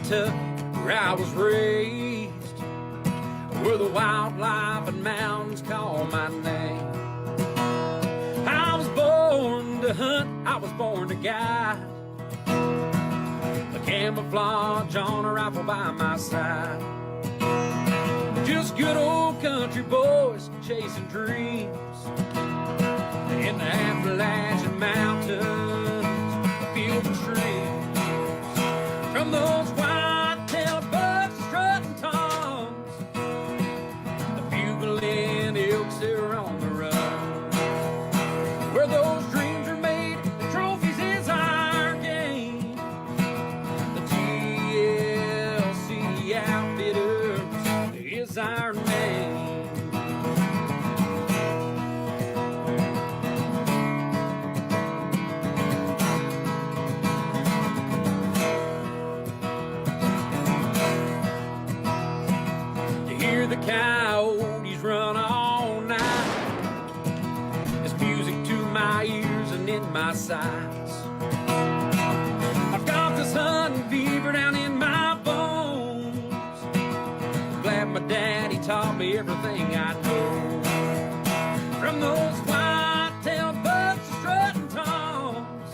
Kentucky, where I was raised, where the wildlife and mountains call my name. I was born to hunt, I was born to guide, a camouflage on a rifle by my side. Just good old country boys chasing dreams in the Appalachian Mountains, fields and streams. From those white-tailed bucks strutting toms, the bugling elks that are on the run. Where those dreams are made, the trophies is our game. The TLC Outfitters is our name. To hear the coyotes run all night, it's music to my ears and in my sights. I've got this hunting fever down in my bones. Glad my daddy taught me everything I know. From those white-tailed bucks strutting toms,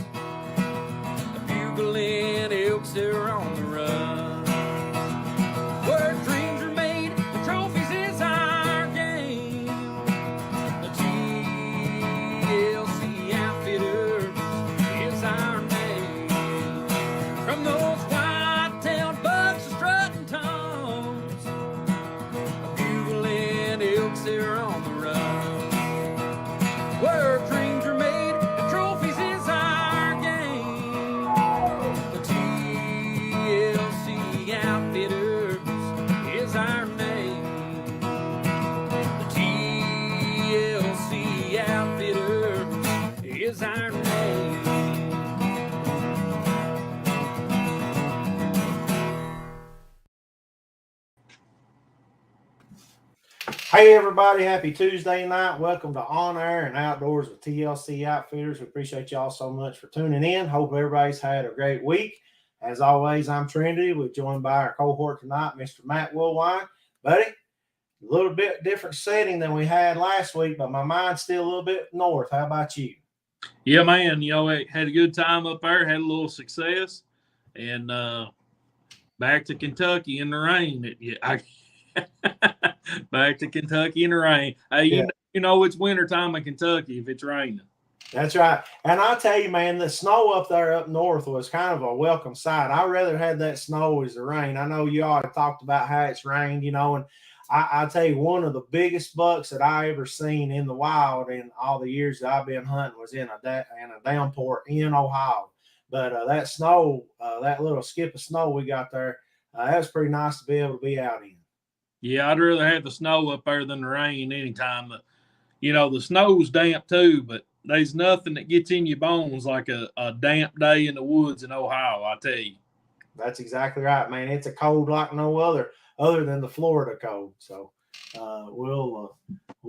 the bugling elks that are on the run. Where dreams are made, the trophies is our game. The TLC Outfitters is our name. From those white-tailed bucks strutting toms, bugling elks that are on the run. Where dreams are made, the trophies is our game. The TLC Outfitters is our name. The TLC Outfitters is our name. Hey everybody, happy Tuesday night. Welcome to On Air and Outdoors with TLC Outfitters. We appreciate y'all so much for tuning in. Hope everybody's had a great week. As always, I'm Trinity. We're joined by our cohort tonight, Mr. Matt Woolwine. Buddy, a little bit different setting than we had last week, but my mind's still a little bit north. How about you? Yeah, man. I had a good time up there, had a little success, and back to Kentucky in the rain. Back to Kentucky in the rain. Hey, Yeah. you know it's wintertime in Kentucky if it's raining. That's right. And I'll tell you, man, the snow up there up north was kind of a welcome sight. I'd rather have that snow as the rain. I know you all talked about how it's rained, and I'll tell you, one of the biggest bucks that I ever seen in the wild in all the years that I've been hunting was in a downpour in Ohio. But that snow, that little skip of snow we got there, that was pretty nice to be able to be out in. Yeah, I'd rather have the snow up there than the rain anytime. But, the snow's damp too, but there's nothing that gets in your bones like a damp day in the woods in Ohio, I tell you. That's exactly right, man. It's a cold like no other than the Florida cold. So we'll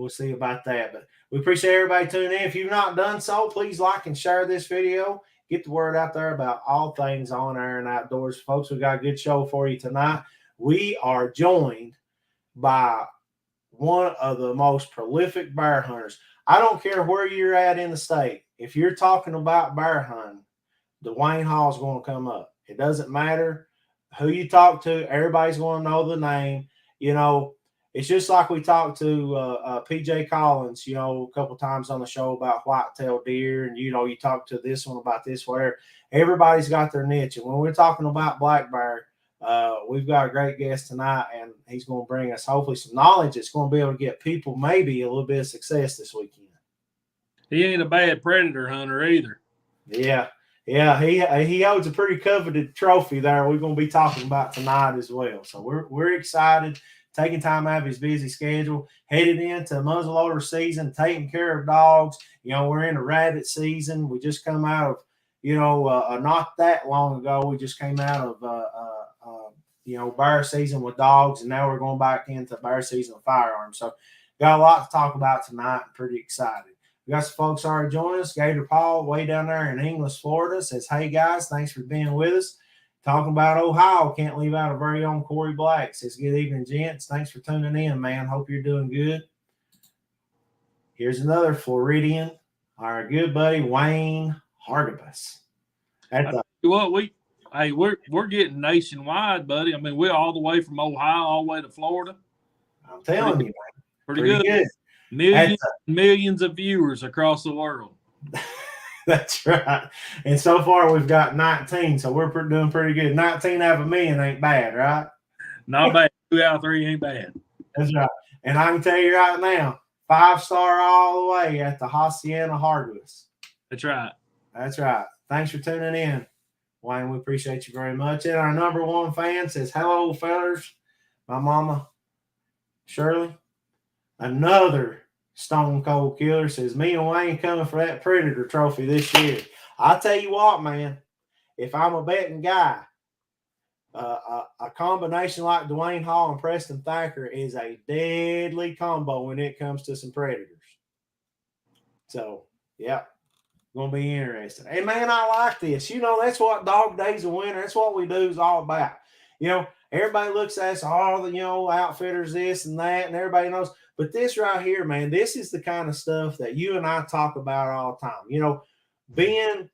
see about that. But we appreciate everybody tuning in. If you've not done so, please like and share this video. Get the word out there about all things on air and outdoors. Folks, we got a good show for you tonight. We are joined by one of the most prolific bear hunters. I don't care where you're at in the state. If you're talking about bear hunting, Dwayne Hall's going to come up. It doesn't matter who you talk to. Everybody's going to know the name. It's just like we talked to PJ Collins, a couple times on the show about white-tailed deer, and, you talk to this one about this, where everybody's got their niche. And when we're talking about black bear, we've got a great guest tonight, and he's going to bring us hopefully some knowledge that's going to be able to get people maybe a little bit of success this weekend. He ain't a bad predator hunter either. Yeah, he holds a pretty coveted trophy there. We're going to be talking about tonight as well. So we're excited, taking time out of his busy schedule, headed into muzzleloader season, taking care of dogs. We're in a rabbit season. We just come out of, not that long ago, we just came out of bear season with dogs, and now we're going back into bear season with firearms. So got a lot to talk about tonight. I'm pretty excited. We got some folks already joining us. Gator Paul, way down there in Inglis, Florida, says, "Hey guys, thanks for being with us." talking about Ohio, can't leave out our very own Corey Black. Says, good evening, gents. Thanks for tuning in, man. Hope you're doing good. Here's another Floridian, our good buddy Wayne Hargabus. We're getting nationwide, buddy. I mean, we're all the way from Ohio all the way to Florida. I'm telling you, man. Pretty good. Millions of viewers across the world. That's right. And so far we've got 19, so we're doing pretty good. 19 out of a million ain't bad, right? Not bad. 2 out of 3 ain't bad. That's right. And I can tell you right now, 5-star all the way at the Hacienda Hardwoods. That's right. That's right. Thanks for tuning in, Wayne. We appreciate you very much. And our number one fan says, hello, fellas. My mama, Shirley. Another Stone Cold Killer says, me and Wayne coming for that Predator trophy this year. I'll tell you what, man, if I'm a betting guy, a combination like Dwayne Hall and Preston Thacker is a deadly combo when it comes to some Predators. So, yeah, going to be interesting. Hey, man, I like this. You know, that's what Dog Days of Winter, that's what we do is all about. You know, everybody looks at us, all the, outfitters, this and that, and everybody knows. But this right here, man, this is the kind of stuff that you and I talk about all the time. Being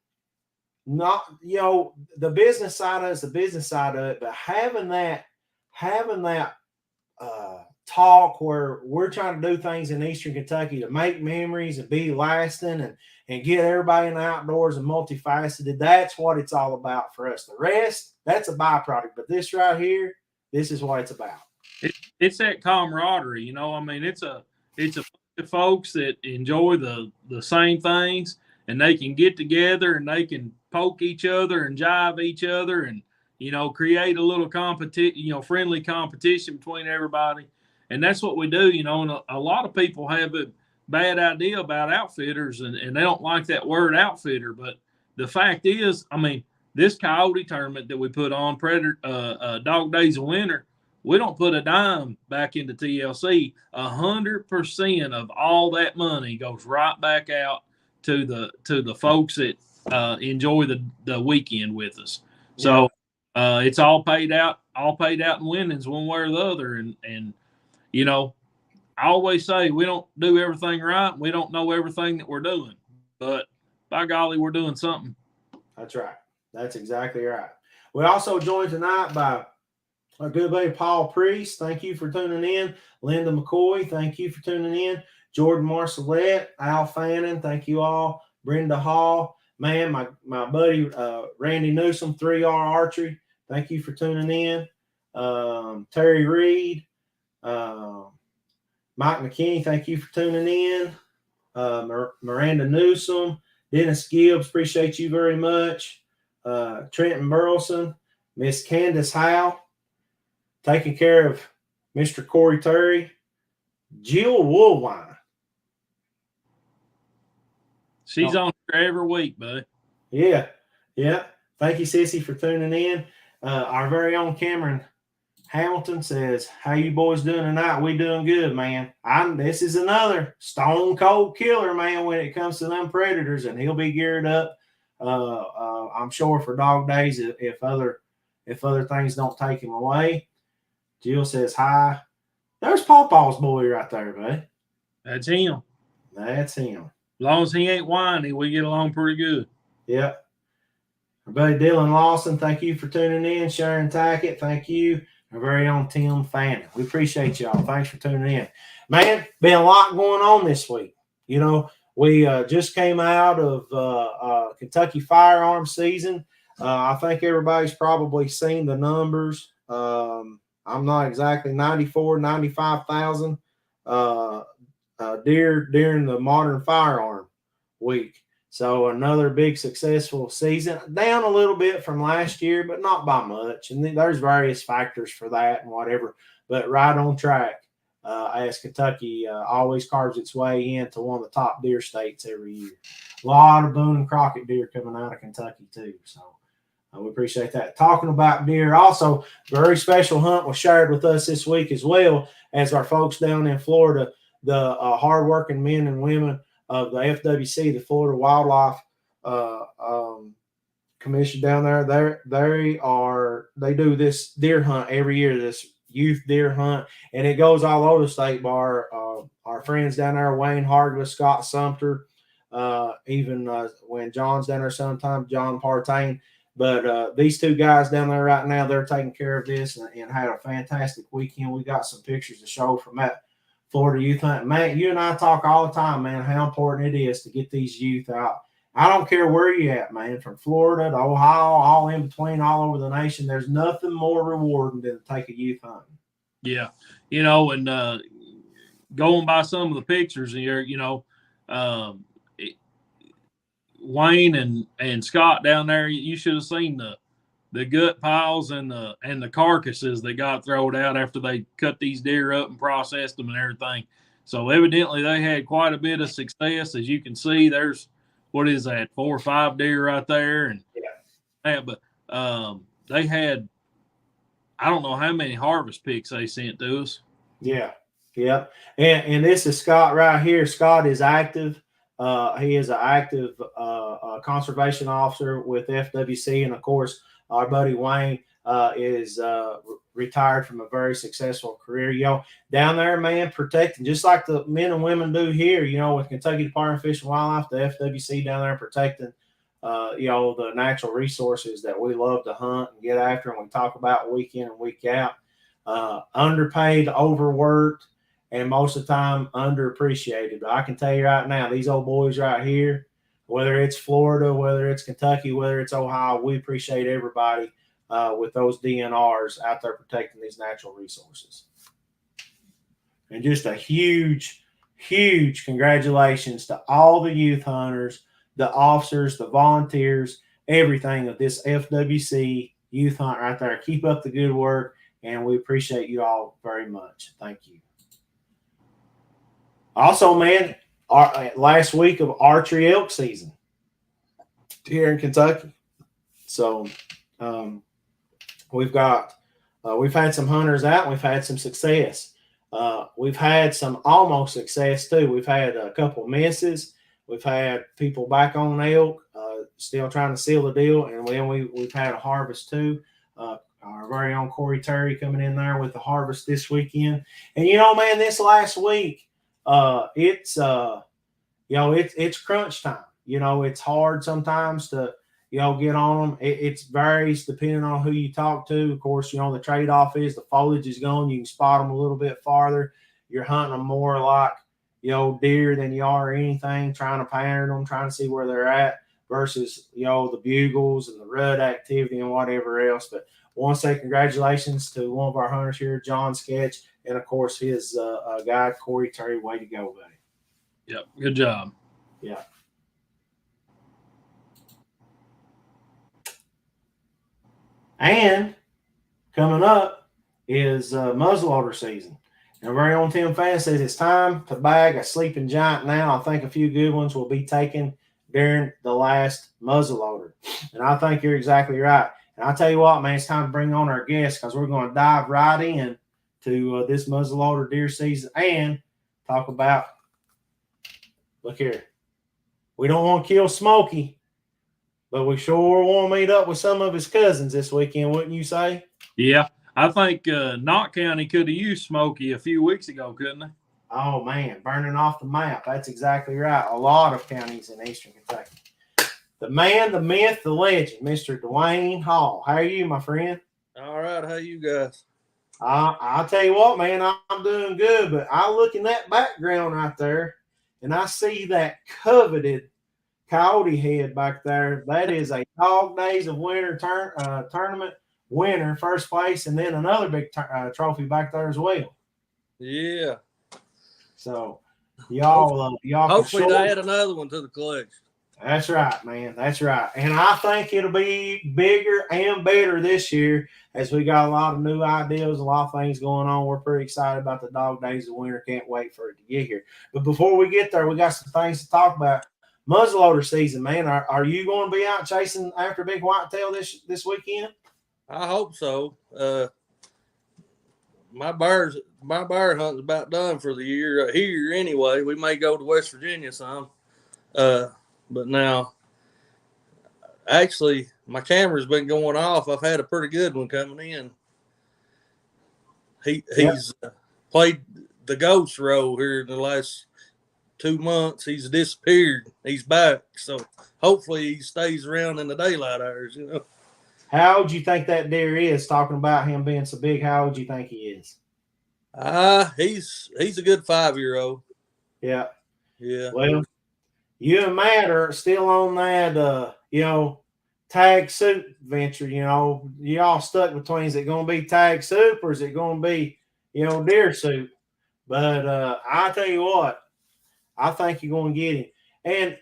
not, the business side of it's the business side of it, but having that talk where we're trying to do things in Eastern Kentucky to make memories and be lasting and get everybody in the outdoors and multifaceted. That's what it's all about for us. The rest, that's a byproduct. But this right here, this is what it's about. It's that camaraderie, I mean, it's a bunch of folks that enjoy the same things, and they can get together and they can poke each other and jive each other and, create a little competition, friendly competition between everybody. And that's what we do, and a lot of people have a bad idea about outfitters and they don't like that word outfitter. But the fact is, I mean, this coyote tournament that we put on, Predator Dog Days of Winter, we don't put a dime back into TLC. 100% of all that money goes right back out to the folks that enjoy the weekend with us. So it's all paid out in winnings one way or the other. And I always say we don't do everything right. We don't know everything that we're doing, but by golly, we're doing something. That's right. That's exactly right. We also joined tonight by our good buddy Paul Priest, thank you for tuning in. Linda McCoy, thank you for tuning in. Jordan Marcelette, Al Fannin, thank you all. Brenda Hall, man, my buddy Randy Newsom, 3R Archery, thank you for tuning in. Terry Reed, Mike McKinney, thank you for tuning in. Miranda Newsom, Dennis Gibbs, appreciate you very much. Trenton Burleson, Miss Candace Howe, taking care of Mr. Corey Terry. Jill Woolwine. She's on every week, bud. Yeah. Thank you, Sissy, for tuning in. Our very own Cameron Hamilton says, how you boys doing tonight? We doing good, man. This is another Stone Cold Killer, man, when it comes to them Predators, and he'll be geared up, I'm sure, for Dog Days if other things don't take him away. Jill says hi. There's Pawpaw's boy right there, buddy. That's him. That's him. As long as he ain't whiny, we get along pretty good. Yep. Our buddy Dylan Lawson, thank you for tuning in. Sharon Tackett, thank you. Our very own Tim Fannin. We appreciate y'all. Thanks for tuning in. Man, been a lot going on this week. We just came out of Kentucky firearm season. I think everybody's probably seen the numbers. I'm not exactly 95,000 deer during the modern firearm week. So another big successful season, down a little bit from last year, but not by much. And there's various factors for that and whatever, but right on track as Kentucky always carves its way into one of the top deer states every year. A lot of Boone and Crockett deer coming out of Kentucky too. So we appreciate that. Talking about deer, also very special hunt was shared with us this week as well as our folks down in Florida, the hardworking men and women of the FWC, the Florida Wildlife commission down there. They do this deer hunt every year, this youth deer hunt, and it goes all over the state bar. Our friends down there, Wayne Hardwick, Scott Sumter, even when John's down there sometimes, John Partain. But these two guys down there right now, they're taking care of this and had a fantastic weekend. We got some pictures to show from that Florida youth hunt. Man, you and I talk all the time, man, how important it is to get these youth out. I don't care where you at, man, from Florida to Ohio, all in between, all over the nation. There's nothing more rewarding than to take a youth hunting. Yeah. And going by some of the pictures here, Wayne and Scott down there, you should have seen the gut piles and the carcasses that got thrown out after they cut these deer up and processed them and everything. So evidently they had quite a bit of success. As you can see, there's, what is that, 4 or 5 deer right there. And but they had, I don't know how many harvest pics they sent to us. Yeah. Yep. And this is Scott right here. Scott is active. He is an active conservation officer with FWC. And of course, our buddy Wayne is retired from a very successful career. Down there, man, protecting, just like the men and women do here, with Kentucky Department of Fish and Wildlife, the FWC down there protecting, the natural resources that we love to hunt and get after, and we talk about week in and week out. Underpaid, overworked, and most of the time underappreciated. But I can tell you right now, these old boys right here, whether it's Florida, whether it's Kentucky, whether it's Ohio, we appreciate everybody with those DNRs out there protecting these natural resources. And just a huge, huge congratulations to all the youth hunters, the officers, the volunteers, everything of this FWC youth hunt right there. Keep up the good work, and we appreciate you all very much. Thank you. Also, man, last week of archery elk season here in Kentucky. So we've had some hunters out, and we've had some success. We've had some almost success too. We've had a couple misses. We've had people back on elk, still trying to seal the deal, and then we've had a harvest too. Our very own Corey Terry coming in there with the harvest this weekend. And man, this last week, it's crunch time. It's hard sometimes to get on them. It varies depending on who you talk to. Of course, the trade-off is the foliage is gone. You can spot them a little bit farther. You're hunting them more like deer than you are anything, trying to pattern them, trying to see where they're at versus the bugles and the rut activity and whatever else. But I want to say congratulations to one of our hunters here, John Sketch, and of course his guy Corey Terry. Way to go, buddy! Yep, good job. Yeah. And coming up is muzzleloader season. And our very own Tim Fan says it's time to bag a sleeping giant now. I think a few good ones will be taken during the last muzzleloader. And I think you're exactly right. And I'll tell you what, man, it's time to bring on our guests because we're going to dive right in to this muzzleloader deer season and talk about, look here, we don't want to kill Smokey, but we sure want to meet up with some of his cousins this weekend, wouldn't you say? Yeah, I think Knott County could have used Smokey a few weeks ago, couldn't they? Oh, man, burning off the map. That's exactly right. A lot of counties in eastern Kentucky. The man, the myth, the legend, Mr. Dwayne Hall. How are you, my friend? All right. How you guys? I'll tell you what, man, I'm doing good, but I look in that background right there, and I see that coveted coyote head back there. That is a Dog Days of Winter tournament winner, first place, and then another big trophy back there as well. Yeah. So y'all Hopefully sure, they add another one to the collection. That's right, man. That's right. And I think it'll be bigger and better this year as we got a lot of new ideas, a lot of things going on. We're pretty excited about the Dog Days of Winter. Can't wait for it to get here. But before we get there, we got some things to talk about. Muzzleloader season, man. Are you going to be out chasing after big whitetail this weekend? I hope so. My bear hunting's about done for the year here anyway. We may go to West Virginia some. But now, actually, my camera's been going off. I've had a pretty good one coming in. He's played the ghost role here in the last 2 months. He's disappeared. He's back. So hopefully he stays around in the daylight hours, you know. How old do you think that deer is? Talking about him being so big, how old do you think he is? He's a good 5-year-old. Yeah. Yeah. Well, you and Matt are still on that, tag soup venture. Y'all stuck between, is it going to be tag soup or is it going to be, deer soup? But I tell you what, I think you're going to get him. And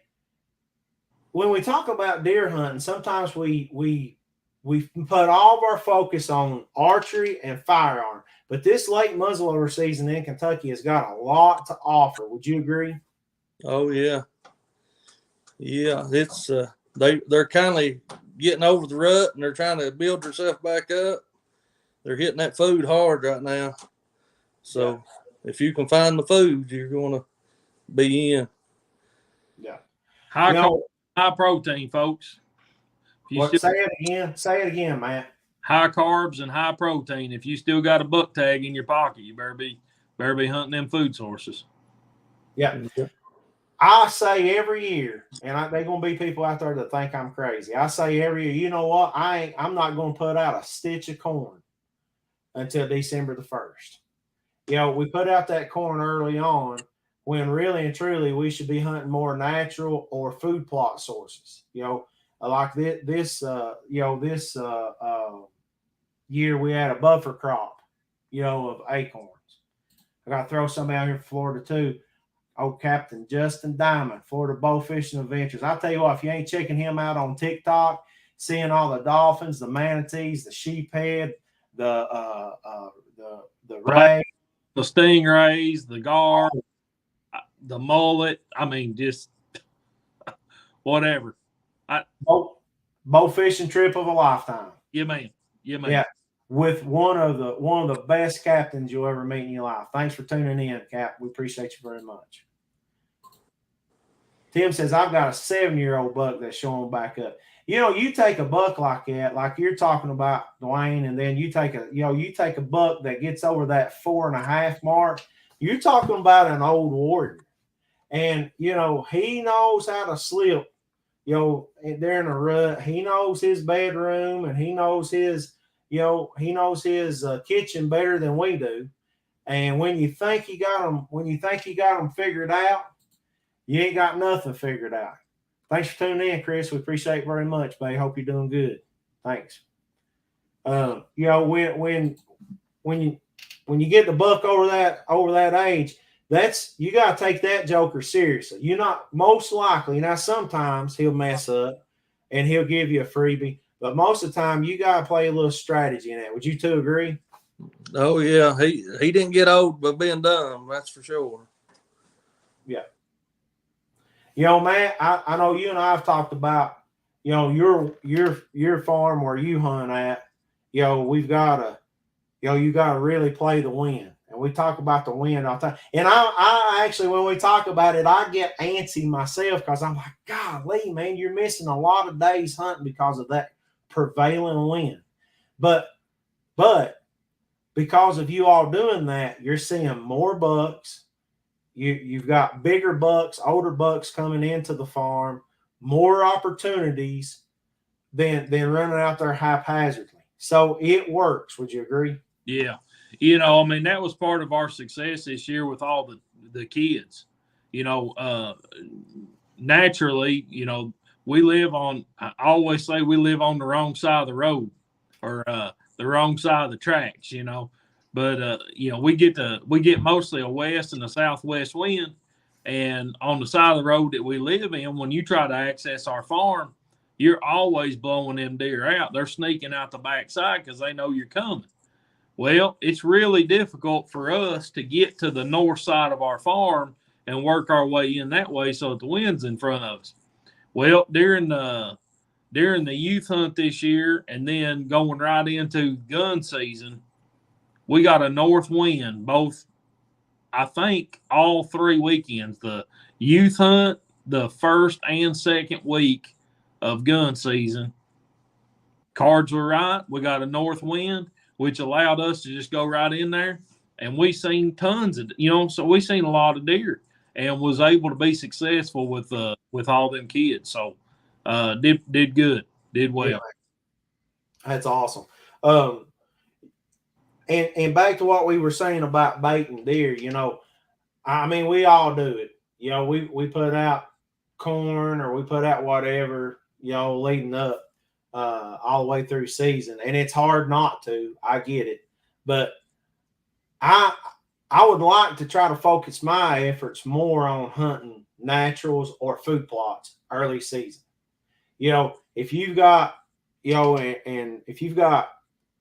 when we talk about deer hunting, sometimes we put all of our focus on archery and firearm. But this late muzzleloader season in Kentucky has got a lot to offer. Would you agree? Oh yeah. Yeah, it's they're kind of getting over the rut and they're trying to build themselves back up. They're hitting that food hard right now. So if you can find the food, you're going to be in. Yeah. High protein, folks. Say it again. Say it again, Matt. High carbs and high protein. If you still got a buck tag in your pocket, you better be hunting them food sources. Yeah. I say every year, and they're going to be people out there that think I'm crazy. I say every year, you know what? I'm not going to put out a stitch of corn until December the 1st. We put out that corn early on when really and truly we should be hunting more natural or food plot sources. Like this year we had a buffer crop, of acorns. I got to throw some out here in Florida too. Old Captain Justin Diamond, Florida Bow Fishing Adventures. I'll tell you what, if you ain't checking him out on TikTok, seeing all the dolphins, the manatees, the sheephead, the ray, the stingrays, the gar, the mullet. I mean, just whatever. Bow fishing trip of a lifetime. Yeah, man. Yeah, with one of the best captains you'll ever meet in your life. Thanks for tuning in, Cap. We appreciate you very much. Tim says, I've got a 7-year-old buck that's showing back up. You take a buck like that, like you're talking about, Dwayne, and then you take a buck that gets over that 4.5 mark. You're talking about an old warrior. And, he knows how to slip, during a rut. He knows his bedroom and he knows his kitchen better than we do. And when you think you got them figured out, you ain't got nothing figured out. Thanks for tuning in, Chris. We appreciate it very much, babe. Hope you're doing good. Thanks. When you get the buck over that age, you got to take that joker seriously. You're not most likely. Now, sometimes he'll mess up and he'll give you a freebie, but most of the time you got to play a little strategy in that. Would you two agree? Oh yeah, he didn't get old by being dumb. That's for sure. Yeah. Matt, I know you and I have talked about, your farm where you hunt at. We've got to, you got to really play the wind. And we talk about the wind all the time. And I actually, when we talk about it, I get antsy myself because I'm like, golly, man, you're missing a lot of days hunting because of that prevailing wind. But because of you all doing that, you're seeing more bucks. You've got bigger bucks, older bucks coming into the farm, more opportunities than running out there haphazardly. So it works. Would you agree? Yeah. That was part of our success this year with all the kids. Naturally, I always say we live on the wrong side of the road or the wrong side of the tracks, But we get mostly a west and a southwest wind, and on the side of the road that we live in, when you try to access our farm, you're always blowing them deer out. They're sneaking out the backside because they know you're coming. Well, it's really difficult for us to get to the north side of our farm and work our way in that way so that the wind's in front of us. Well, during the youth hunt this year and then going right into gun season, we got a north wind both, I think, all 3 weekends. The youth hunt, the first and second week of gun season, cards were right. We got a north wind, which allowed us to just go right in there. And we seen tons of, so we seen a lot of deer and was able to be successful with all them kids. So did good, did well. Yeah. That's awesome. And back to what we were saying about baiting deer, I mean, we all do it. We put out corn or we put out whatever, leading up all the way through season. And it's hard not to. I get it. But I would like to try to focus my efforts more on hunting naturals or food plots early season. If you've got, and if you've got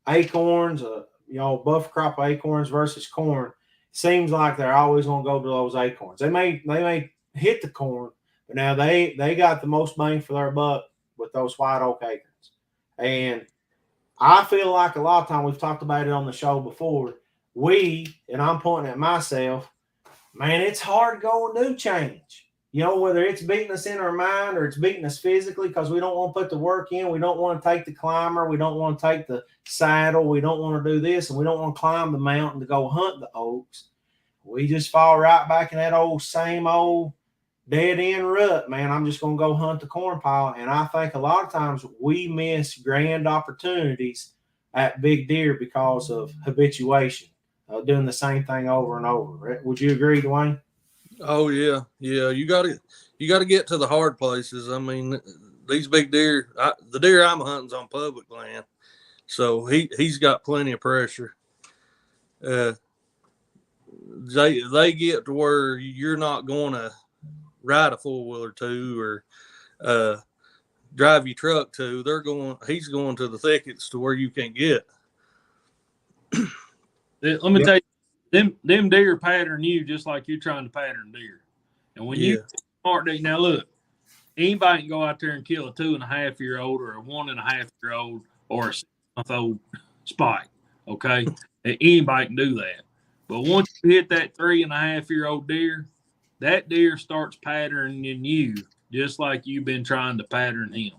acorns, buffer crop acorns versus corn, seems like they're always going to go to those acorns. They may hit the corn, but now they got the most bang for their buck with those white oak acorns. And I feel like a lot of time, we've talked about it on the show before, and I'm pointing at myself, man, it's hard to go and do change. Whether it's beating us in our mind or it's beating us physically because we don't want to put the work in. We don't want to take the climber. We don't want to take the saddle. We don't want to do this, and we don't want to climb the mountain to go hunt the oaks. We just fall right back in that same old dead end rut, man. I'm just going to go hunt the corn pile. And I think a lot of times we miss grand opportunities at big deer because of habituation, doing the same thing over and over. Would you agree, Dwayne? Oh yeah. You got to get to the hard places. I mean, these big deer, the deer I'm hunting's on public land, so he's got plenty of pressure. They get to where you're not going to ride a 4-wheel or two or drive your truck to. He's going to the thickets to where you can't get. Let me tell you. Them deer pattern you just like you're trying to pattern deer. And when you smart deer, now look, anybody can go out there and kill a 2.5-year-old or a 1.5-year-old or a 6-month-old spike. Okay. Anybody can do that. But once you hit that 3.5-year-old deer, that deer starts patterning you just like you've been trying to pattern him.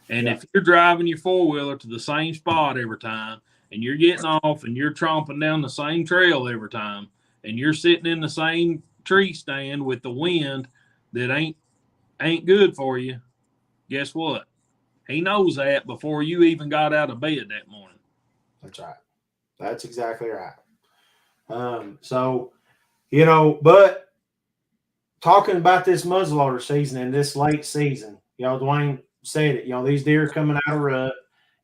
And if you're driving your 4-wheeler to the same spot every time, and you're getting off and you're tromping down the same trail every time, and you're sitting in the same tree stand with the wind that ain't good for you, guess what? He knows that before you even got out of bed that morning. That's right. That's exactly right. So, but talking about this muzzleloader season and this late season, Dwayne said it, these deer coming out of rut,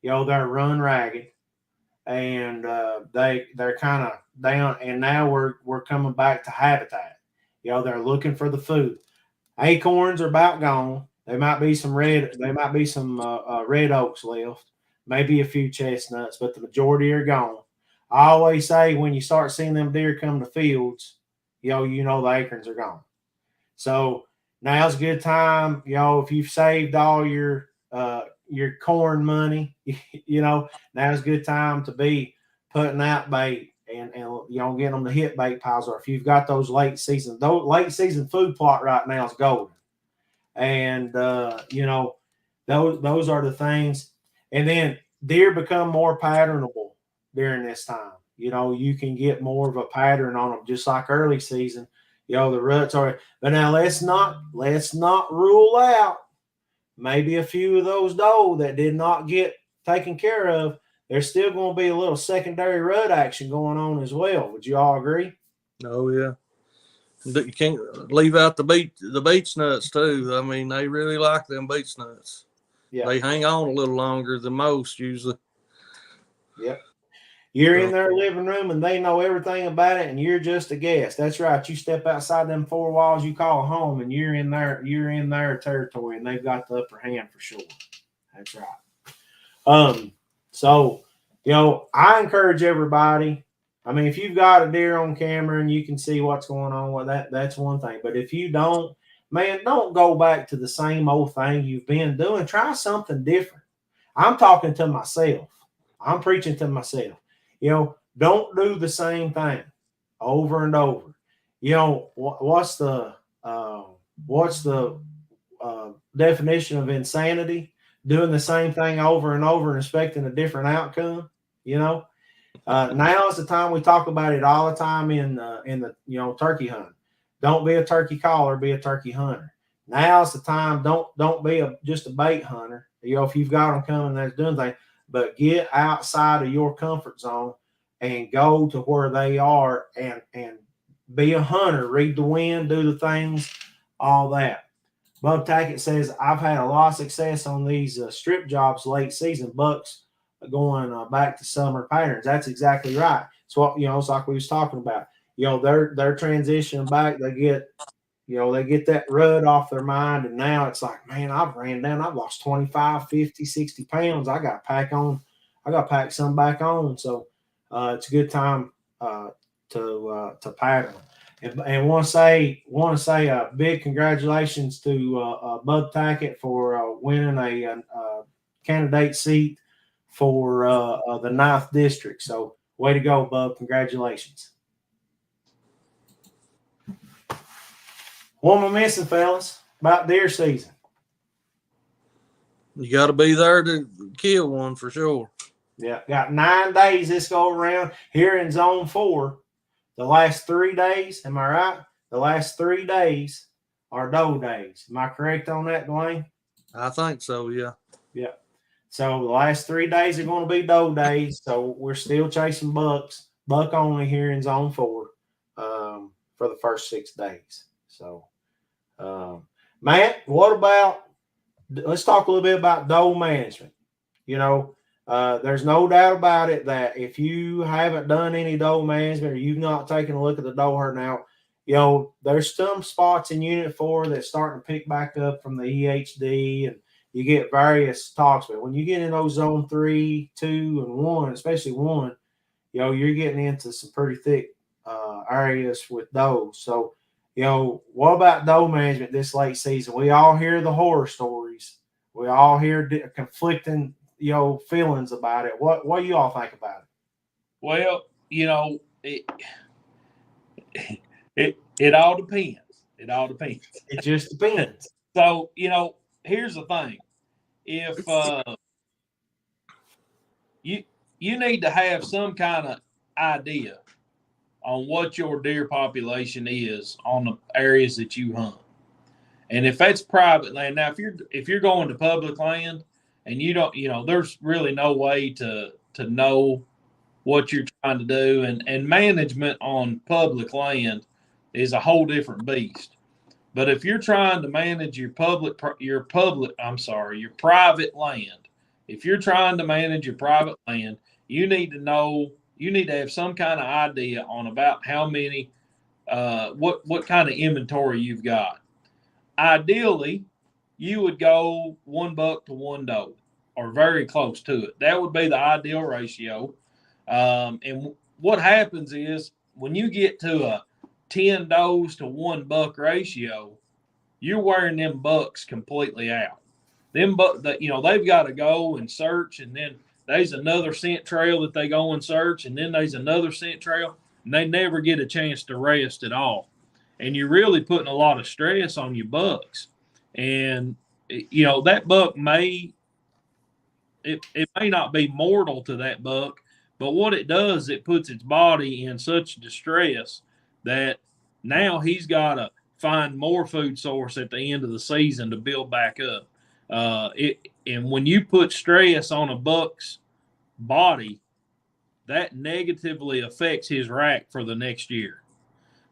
they're run ragged. And they're kind of down, and now we're coming back to habitat. They're looking for the food. Acorns are about gone. There might be some red oaks left, maybe a few chestnuts, but the majority are gone. I always say when you start seeing them deer come to fields, the acorns are gone. So now's a good time. If you've saved all your corn money, now's a good time to be putting out bait and getting them to hit bait piles. Or if you've got those late season food plot right now is golden. And those are the things. And then deer become more patternable during this time. You can get more of a pattern on them, just like early season. The ruts are. But now let's not rule out maybe a few of those doe that did not get taken care of. There's still going to be a little secondary rut action going on as well. Would you all agree? Oh yeah. You can't leave out the beech nuts too. I mean, they really like them beech nuts. Yeah. They hang on a little longer than most usually. Yep. You're in their living room and they know everything about it, and you're just a guest. That's right. You step outside them 4 walls you call home, and you're in their territory, and they've got the upper hand for sure. That's right. So, I encourage everybody. I mean, if you've got a deer on camera and you can see what's going on with that's one thing. But if you don't, man, don't go back to the same old thing you've been doing. Try something different. I'm talking to myself. I'm preaching to myself. Don't do the same thing over and over. What's the definition of insanity? doing the same thing over and over and expecting a different outcome. You know, now is the time. We talk about it all the time in the turkey hunting. Don't be a turkey caller, be a turkey hunter. Now's the time. Don't be just a bait hunter. If you've got them coming, that's doing things, but get outside of your comfort zone and go to where they are and be a hunter. Read the wind, do the things, all that. Bub Tackett says, I've had a lot of success on these strip jobs late season bucks going back to summer patterns. That's exactly right. So it's like we was talking about. They're transitioning back. They get that rut off their mind, and now it's like, man, I've lost 25, 50, 60 pounds. I got to pack some back on. So it's a good time to pattern. And want to say a big congratulations to Bub Tackett for winning a candidate seat for the 9th district. So way to go, Bub. Congratulations. What am I missing, fellas, about deer season? You got to be there to kill one for sure. Yeah, got 9 days this go around here in Zone 4. The last 3 days, am I right? The last 3 days are doe days. Am I correct on that, Dwayne? I think so, yeah. Yeah. So the last 3 days are going to be doe days. So we're still chasing bucks, buck only here in Zone 4 for the first 6 days. So, Matt, let's talk a little bit about doe management. There's no doubt about it that if you haven't done any doe management or you've not taken a look at the doe herd now, there's some spots in Unit 4 that's starting to pick back up from the EHD, and you get various talks. But when you get in those Zone 3, 2, and 1, especially 1, you're getting into some pretty thick areas with does. So, what about doe management this late season? We all hear the horror stories. We all hear conflicting feelings about it. What do you all think about it? Well, it all depends. It all depends. It just depends. So, here's the thing. If you need to have some kind of idea on what your deer population is on the areas that you hunt. And if that's private land, now if you're going to public land and you don't, there's really no way to know what you're trying to do, and management on public land is a whole different beast. But if you're trying to manage your private land, if you're trying to manage your private land, you need to have some kind of idea on about how many, what kind of inventory you've got. Ideally, you would go 1 buck to 1 doe or very close to it. That would be the ideal ratio. And what happens is when you get to a 10 does to 1 buck ratio, you're wearing them bucks completely out. They've got to go and search, and then there's another scent trail that they go and search, and then there's another scent trail, and they never get a chance to rest at all. And you're really putting a lot of stress on your bucks. And, that buck may not be mortal to that buck, but what it does, it puts its body in such distress that now he's got to find more food source at the end of the season to build back up. And when you put stress on a buck's body, that negatively affects his rack for the next year.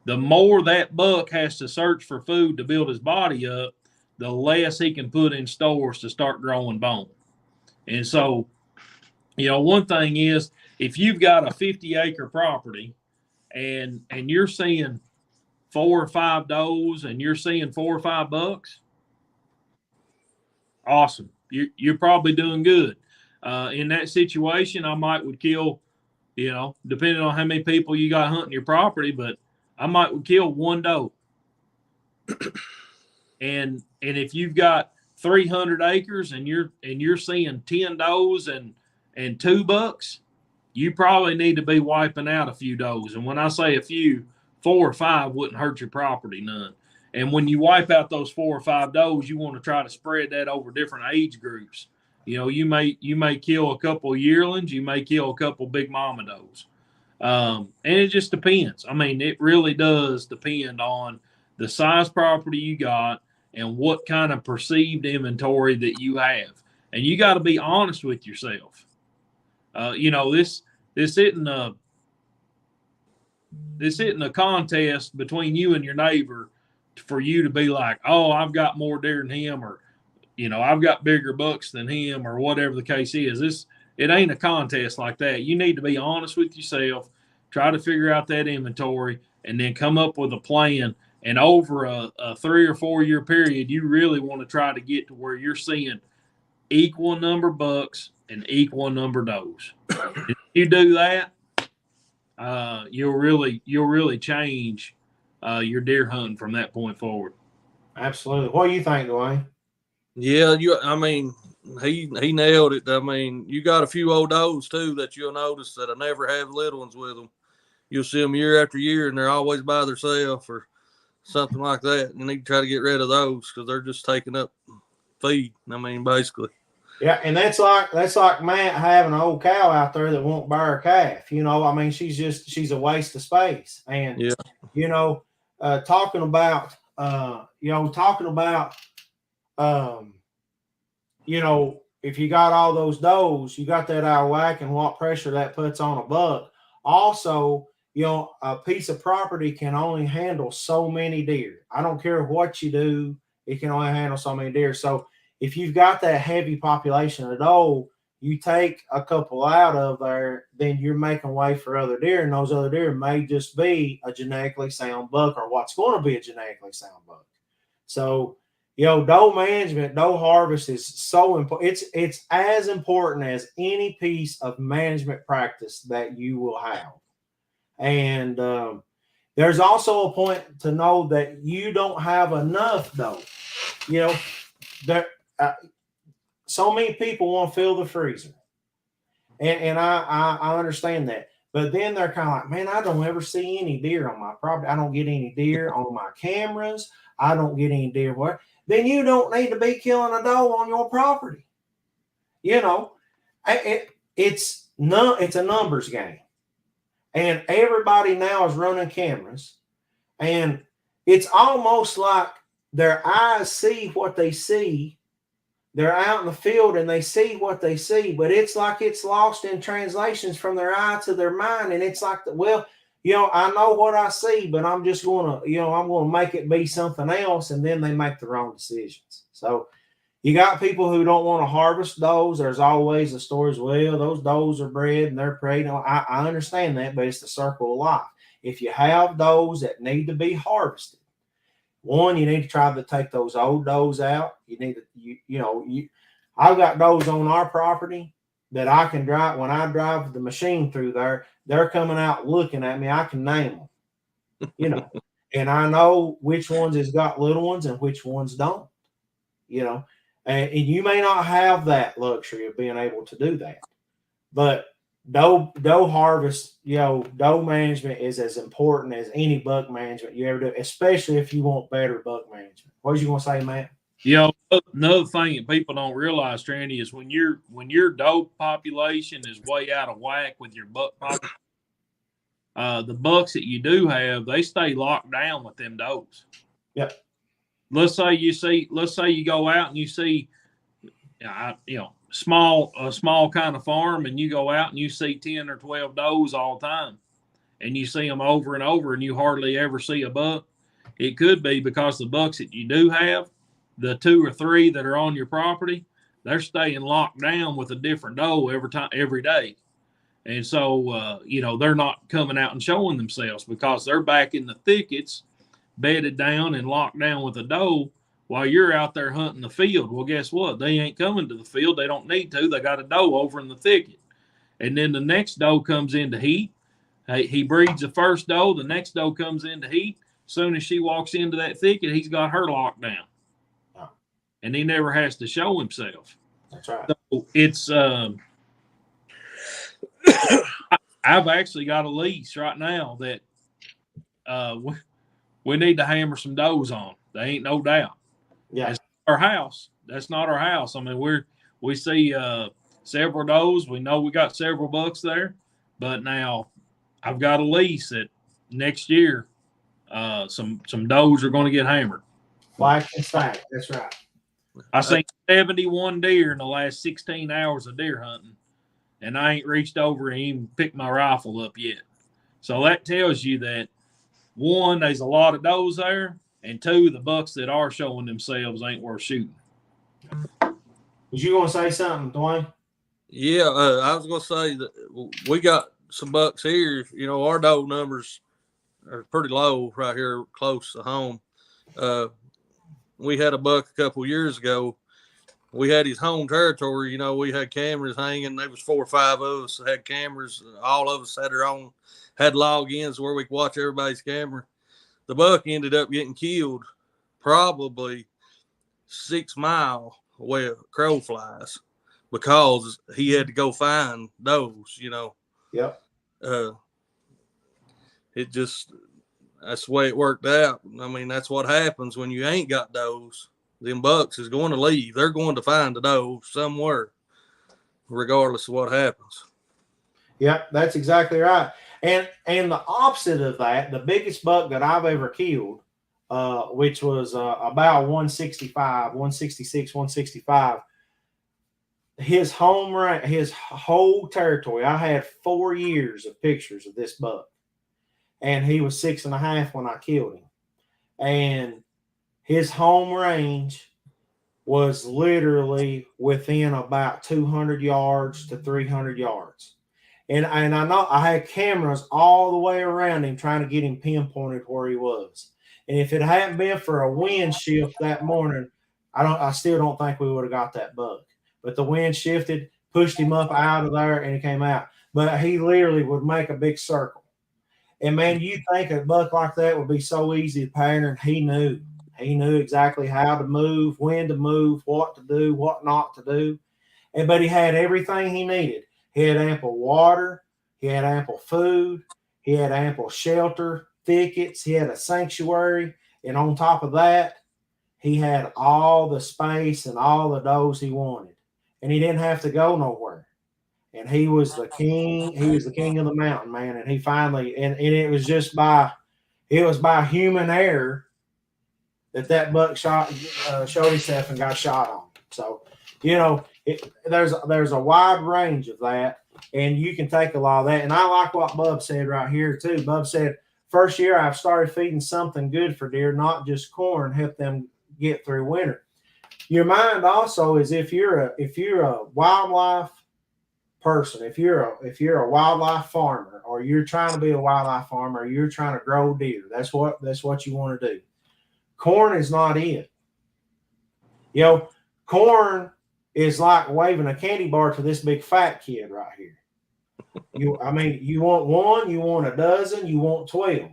The more that buck has to search for food to build his body up, the less he can put in stores to start growing bone. And so, one thing is, if you've got a 50-acre property and you're seeing 4 or 5 does and you're seeing 4 or 5 bucks, awesome. You're probably doing good. In that situation, I would kill, depending on how many people you got hunting your property, but I would kill 1 doe. And if you've got 300 acres and you're seeing 10 does and 2 bucks, you probably need to be wiping out a few does. And when I say a few, 4 or 5 wouldn't hurt your property none. And when you wipe out those 4 or 5 does, you want to try to spread that over different age groups You know, you may kill a couple yearlings, you may kill a couple big mama does. And it just depends. I mean, it really does depend on the size property you got and what kind of perceived inventory that you have. And you got to be honest with yourself. You know, this isn't a contest between you and your neighbor for you to be like, oh, I've got more deer than him, or, you know, I've got bigger bucks than him, or whatever the case is. It ain't a contest like that. You need to be honest with yourself, try to figure out that inventory, and then come up with a plan. And over a 3 or 4 year period, you really want to try to get to where you're seeing equal number bucks and equal number does. If you do that, you'll really change your deer hunting from that point forward. Absolutely. What do you think, Dwayne? Yeah, I mean, he nailed it. I mean, you got a few old does too that you'll notice that I never have little ones with them. You'll see them year after year, and they're always by themselves or something like that. You need to try to get rid of those because they're just taking up feed. I mean, basically. Yeah, and that's like Matt having an old cow out there that won't bear a calf. You know, I mean, she's a waste of space. And yeah, you know, talking about you know, if you got all those does, you got that out of whack and what pressure that puts on a buck. Also, you know, a piece of property can only handle so many deer. I don't care what you do, it can only handle so many deer. So if you've got that heavy population of doe, you take a couple out of there, then you're making way for other deer, and those other deer may just be a genetically sound buck or what's going to be a genetically sound buck. So, you know, doe management, doe harvest is so important. It's as important as any piece of management practice that you will have. And there's also a point to know that you don't have enough doe. You know, there. So many people want to fill the freezer, and I understand that. But then they're kind of like, man, I don't ever see any deer on my property. I don't get any deer on my cameras. I don't get any deer where. Then you don't need to be killing a doe on your property. You know, it's a numbers game, and everybody now is running cameras, and it's almost like their eyes see what they see. They're out in the field and they see what they see, but it's like it's lost in translations from their eye to their mind. And it's like, well, you know, I know what I see, but I'm just going to, you know, I'm going to make it be something else. And then they make the wrong decisions. So you got people who don't want to harvest does. There's always the stories, well, those does are bred and they're preyed on. I understand that, but it's the circle of life. If you have does that need to be harvested, one, you need to try to take those old does out. You need to, I've got does on our property that I can drive. When I drive the machine through there, they're coming out looking at me. I can name them, you know, and I know which ones has got little ones and which ones don't, you know, and you may not have that luxury of being able to do that, but doe harvest, you know, doe management is as important as any buck management you ever do, especially if you want better buck management. What was you going to say, Matt? You know, another thing that people don't realize, Strandy, is when your doe population is way out of whack with your buck population, the bucks that you do have, they stay locked down with them does. Yep. Let's say you go out and you see, you know, a small kind of farm, and you go out and you see 10 or 12 does all the time, and you see them over and over, and you hardly ever see a buck. It could be because the bucks that you do have, the 2 or 3 that are on your property, they're staying locked down with a different doe every day. And so, you know, they're not coming out and showing themselves because they're back in the thickets, bedded down and locked down with a doe while you're out there hunting the field. Well, guess what? They ain't coming to the field. They don't need to. They got a doe over in the thicket. And then the next doe comes into heat. He breeds the first doe. The next doe comes into heat. As soon as she walks into that thicket, he's got her locked down. Oh. And he never has to show himself. That's right. So it's I've actually got a lease right now that we need to hammer some does on. There ain't no doubt. Yeah. That's our house. That's not our house. I mean, We see several does. We know we got several bucks there, but now I've got a lease that next year some does are going to get hammered. Black and stack. That's right. I seen 71 deer in the last 16 hours of deer hunting, and I ain't reached over and even picked my rifle up yet. So that tells you that, one, there's a lot of does there, and two, the bucks that are showing themselves ain't worth shooting. Was you going to say something, Dwayne? Yeah, I was going to say that we got some bucks here. You know, our doe numbers are pretty low right here close to home. We had a buck a couple years ago. We had his home territory. You know, we had cameras hanging. There was 4 or 5 of us that had cameras. All of us had logins where we could watch everybody's camera. The buck ended up getting killed probably 6 miles away of crow flies because he had to go find those, you know. Yep. It just, that's the way it worked out. I mean, that's what happens when you ain't got does. Them bucks is going to leave. They're going to find a doe somewhere, regardless of what happens. Yep, that's exactly right. And the opposite of that, the biggest buck that I've ever killed, which was about 165, 166, 165, his whole territory, I had 4 years of pictures of this buck. And he was 6.5 when I killed him. And his home range was literally within about 200 yards to 300 yards. And I know I had cameras all the way around him trying to get him pinpointed where he was. And if it hadn't been for a wind shift that morning, I still don't think we would have got that buck. But the wind shifted, pushed him up out of there, and he came out. But he literally would make a big circle. And, man, you think a buck like that would be so easy to pattern. He knew. He knew exactly how to move, when to move, what to do, what not to do. But he had everything he needed. He had ample water. He had ample food. He had ample shelter, thickets. He had a sanctuary. And on top of that, he had all the space and all the does he wanted. And he didn't have to go nowhere. And he was the king. He was the king of the mountain, man. And he finally, and it was just by human error that buck showed himself and got shot on. So, you know, there's a wide range of that, and you can take a lot of that. And I like what Bub said right here too. Bub said, first year I've started feeding something good for deer, not just corn, help them get through winter. Your mind also is if you're a wildlife person, if you're a wildlife farmer, or you're trying to be a wildlife farmer, or you're trying to grow deer, that's what you want to do. Corn is not it. You know, corn is like waving a candy bar to this big fat kid right here. You want one, you want a dozen, you want 12.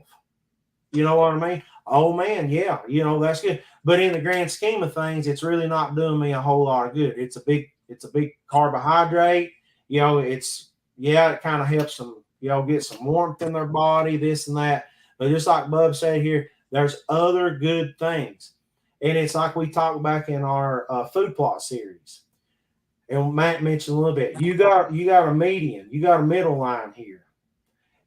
You know what I mean? Oh man, yeah, you know, that's good. But in the grand scheme of things, it's really not doing me a whole lot of good. It's a big carbohydrate. You know, it kind of helps them, you know, get some warmth in their body, this and that. But just like Bub said here, there's other good things. And it's like we talked back in our food plot series. And Matt mentioned a little bit. You got a median. You got a middle line here.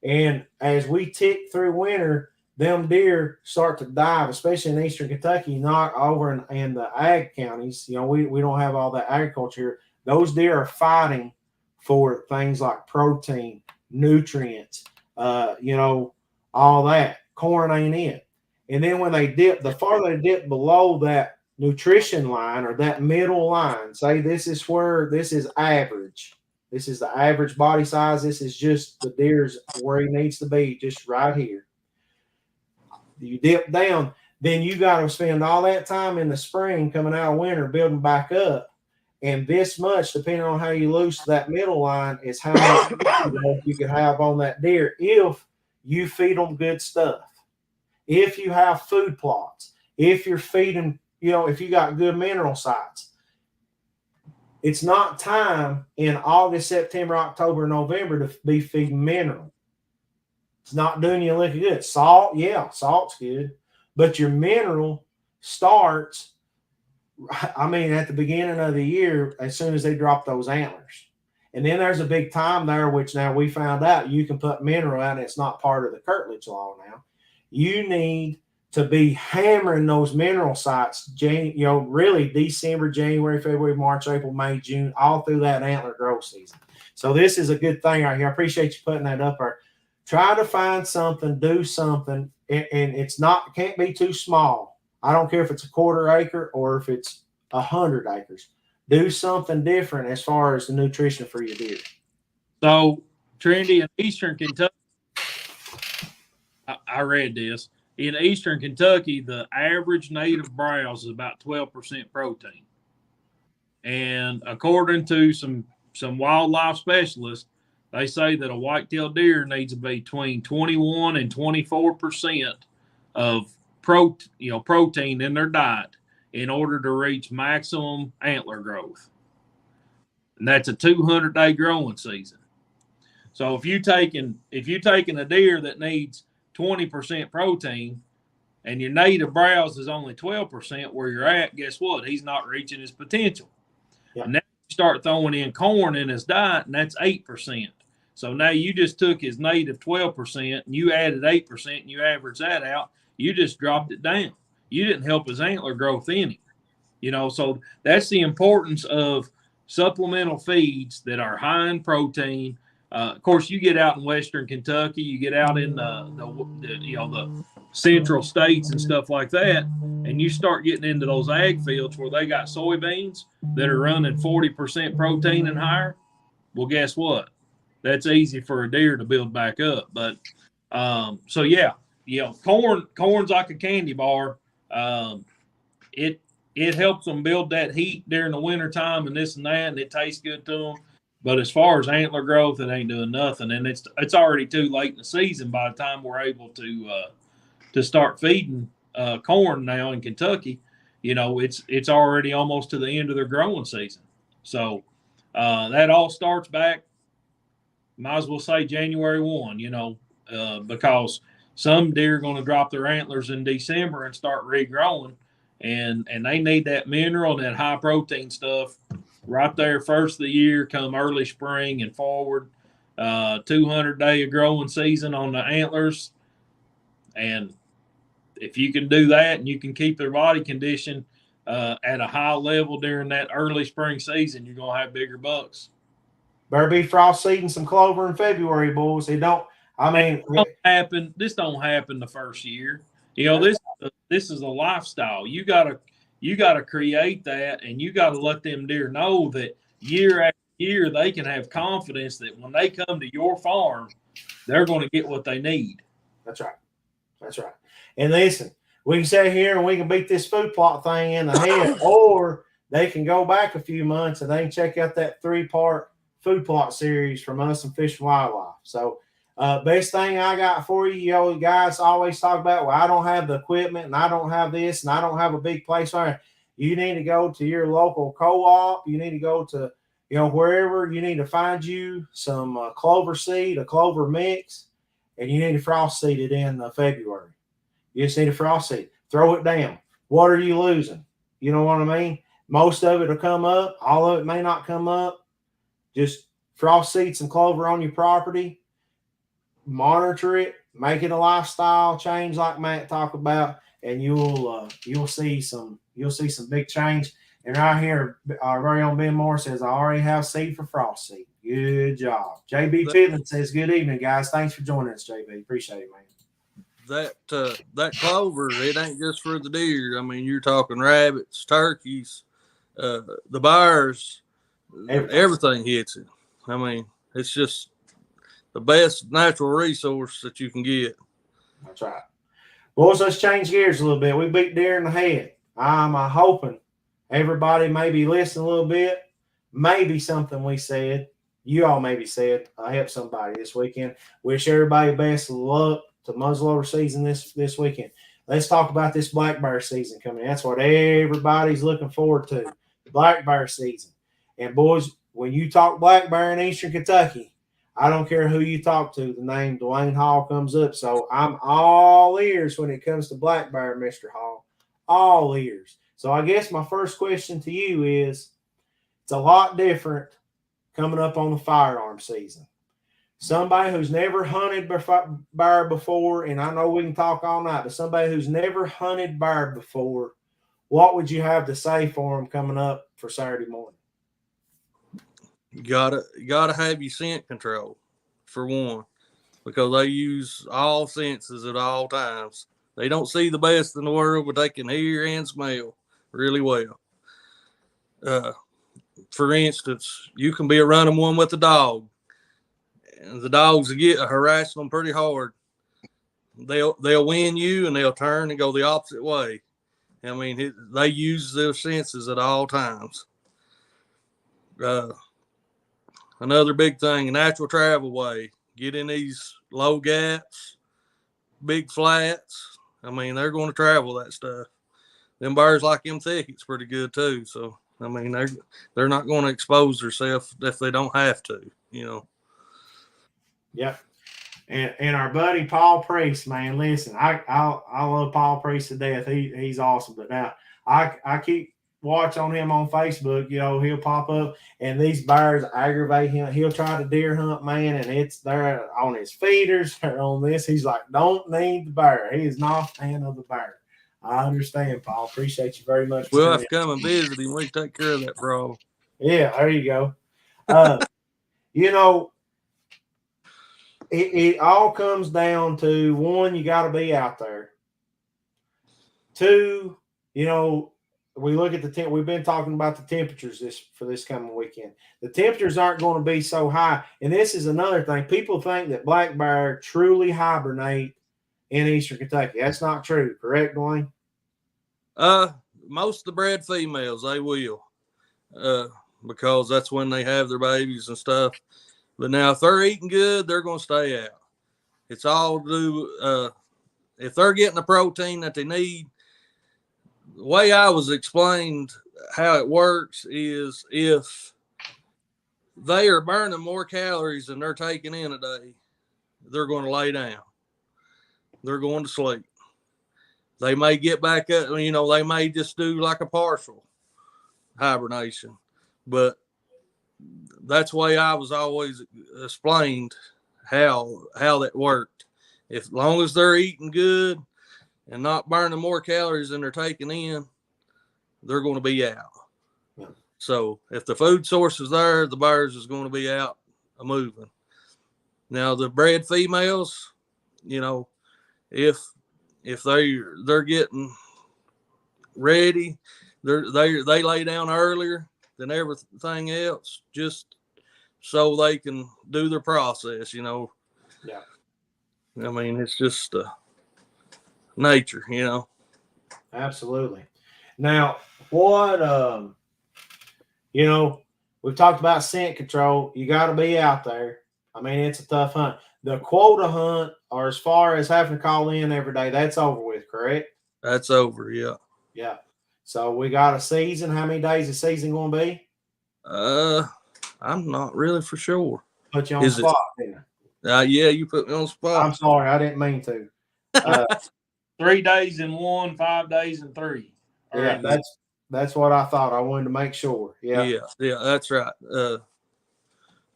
And as we tick through winter, them deer start to dive, especially in eastern Kentucky, not over in the ag counties. You know, we don't have all that agriculture here. Those deer are fighting for things like protein, nutrients, you know, all that. Corn ain't it. And then when they dip, the farther they dip below that nutrition line or that middle line, say this is average. This is the average body size. This is just the deer's where he needs to be, just right here. You dip down, then you got to spend all that time in the spring coming out of winter building back up. And this much, depending on how you loose that middle line, is how much you can have on that deer if you feed them good stuff. If you have food plots, if you're feeding, you know, if you got good mineral sites. It's not time in August, September, October, November to be feeding mineral. It's not doing you a lick of good. Salt, yeah, salt's good. But your mineral starts I mean, at the beginning of the year, as soon as they drop those antlers. And then there's a big time there, which now we found out you can put mineral out, and it's not part of the curtilage law now. You need to be hammering those mineral sites, really December, January, February, March, April, May, June, all through that antler growth season. So this is a good thing right here. I appreciate you putting that up there. Try to find something, do something, and it can't be too small. I don't care if it's a 1/4 acre or if it's 100 acres. Do something different as far as the nutrition for your deer. So, Trinity, in Eastern Kentucky, I read this. In Eastern Kentucky, the average native browse is about 12% protein. And according to some wildlife specialists, they say that a white-tailed deer needs to be between 21 and 24% of protein in their diet in order to reach maximum antler growth. And that's a 200-day growing season. So if you're taking a deer that needs 20% protein and your native browse is only 12% where you're at, guess what? He's not reaching his potential. Yeah. Now you start throwing in corn in his diet, and that's 8%. So now you just took his native 12% and you added 8% and you average that out. You just dropped it down. You didn't help his antler growth any. So that's the importance of supplemental feeds that are high in protein. Of course, you get out in Western Kentucky, you get out in the central states and stuff like that, and you start getting into those ag fields where they got soybeans that are running 40% protein and higher. Well, guess what? That's easy for a deer to build back up. But corn's like a candy bar. It helps them build that heat during the wintertime and this and that, and it tastes good to them. But as far as antler growth, it ain't doing nothing. And it's already too late in the season by the time we're able to start feeding corn now in Kentucky. It's already almost to the end of their growing season. So that all starts back, might as well say January 1, because some deer are going to drop their antlers in December and start regrowing. And they need that mineral and that high protein stuff right there first of the year, come early spring and forward. 200-day growing season on the antlers. And if you can do that and you can keep their body condition at a high level during that early spring season, you're going to have bigger bucks. Better be frost seeding some clover in February, boys. This don't happen the first year. This is a lifestyle. You gotta create that, and you gotta let them deer know that year after year they can have confidence that when they come to your farm, they're going to get what they need. That's right. And listen, we can sit here and we can beat this food plot thing in the head, or they can go back a few months and they can check out that 3-part food plot series from us and Fish and Wildlife. So best thing I got for you, guys always talk about, well, I don't have the equipment and I don't have this and I don't have a big place. You need to go to your local co-op. You need to go to, wherever. You need to find you some clover seed, a clover mix, and you need to frost seed it in February. You just need to frost seed. Throw it down. What are you losing? You know what I mean? Most of it will come up. All of it may not come up. Just frost seed some clover on your property. Monitor it, make it a lifestyle change like Matt talked about, and you'll see some big change. And right here, our very own Ben Moore says, I already have seed for frost seed. Good job. JB Pittman says, good evening, guys. Thanks for joining us, JB. Appreciate it, man. That clover, it ain't just for the deer. I mean, you're talking rabbits, turkeys, the bears, everything hits it. I mean, it's just the best natural resource that you can get. That's right. Boys, let's change gears a little bit. We beat deer in the head. I'm hoping everybody maybe listen a little bit. Maybe something we said, you all maybe said, I helped somebody this weekend. Wish everybody best of luck to muzzleloader season this weekend. Let's talk about this black bear season coming. That's what everybody's looking forward to, black bear season. And boys, when you talk black bear in Eastern Kentucky, I don't care who you talk to, the name Dwayne Hall comes up. So I'm all ears when it comes to black bear, Mr. Hall. All ears. So I guess my first question to you is, it's a lot different coming up on the firearm season. Somebody who's never hunted bear before, and I know we can talk all night, but somebody who's never hunted bear before, what would you have to say for them coming up for Saturday morning? You gotta have your scent control for one, because they use all senses at all times. They don't see the best in the world, but they can hear and smell really well. For instance, you can be a running one with a dog, and the dogs get harassing them pretty hard. They'll win you, and they'll turn and go the opposite way. I mean, they use their senses at all times. Another big thing, natural travel way. Get in these low gaps, big flats. I mean, they're going to travel that stuff. Them bears like them thickets pretty good too. So I mean, they're not going to expose themselves if they don't have to. Yep. And our buddy Paul Priest, man, listen, I love Paul Priest to death. He's awesome. But now I keep watch on him on Facebook. He'll pop up, and these bears aggravate him. He'll try to deer hunt, man, and it's there on his feeders or on this. He's like, don't need the bear. He is not a fan of the bear. I understand, Paul. Appreciate you very much. We'll have to come and visit him. We can take care of that problem. Yeah, there you go. It all comes down to, one, you got to be out there. Two, we look at the we've been talking about the temperatures for this coming weekend. The temperatures aren't going to be so high, and this is another thing. People think that black bear truly hibernate in eastern Kentucky. That's not true, correct, Dwayne? Most of the bred females, they will, because that's when they have their babies and stuff. But now, if they're eating good, they're going to stay out. It's all to do, if they're getting the protein that they need. The way I was explained how it works is, if they are burning more calories than they're taking in a day, they're going to lay down. They're going to sleep. They may get back up, they may just do like a partial hibernation. But that's the way I was always explained how that worked. As long as they're eating good and not burning more calories than they're taking in, they're going to be out. Yeah. So if the food source is there, the bears is going to be out moving. Now the bred females, if they're getting ready, they lay down earlier than everything else, just so they can do their process. Yeah. I mean, it's just nature, Absolutely. Now, what we've talked about scent control. You got to be out there. I mean, it's a tough hunt. The quota hunt, or as far as having to call in every day, that's over with, correct? That's over, yeah. Yeah. So we got a season. How many days is season going to be? I'm not really for sure. Put you on the spot, didn't I? Yeah, you put me on the spot. I'm sorry, I didn't mean to. 3 days in 1, 5 days in 3. Yeah, that's what I thought. I wanted to make sure. Yeah, that's right.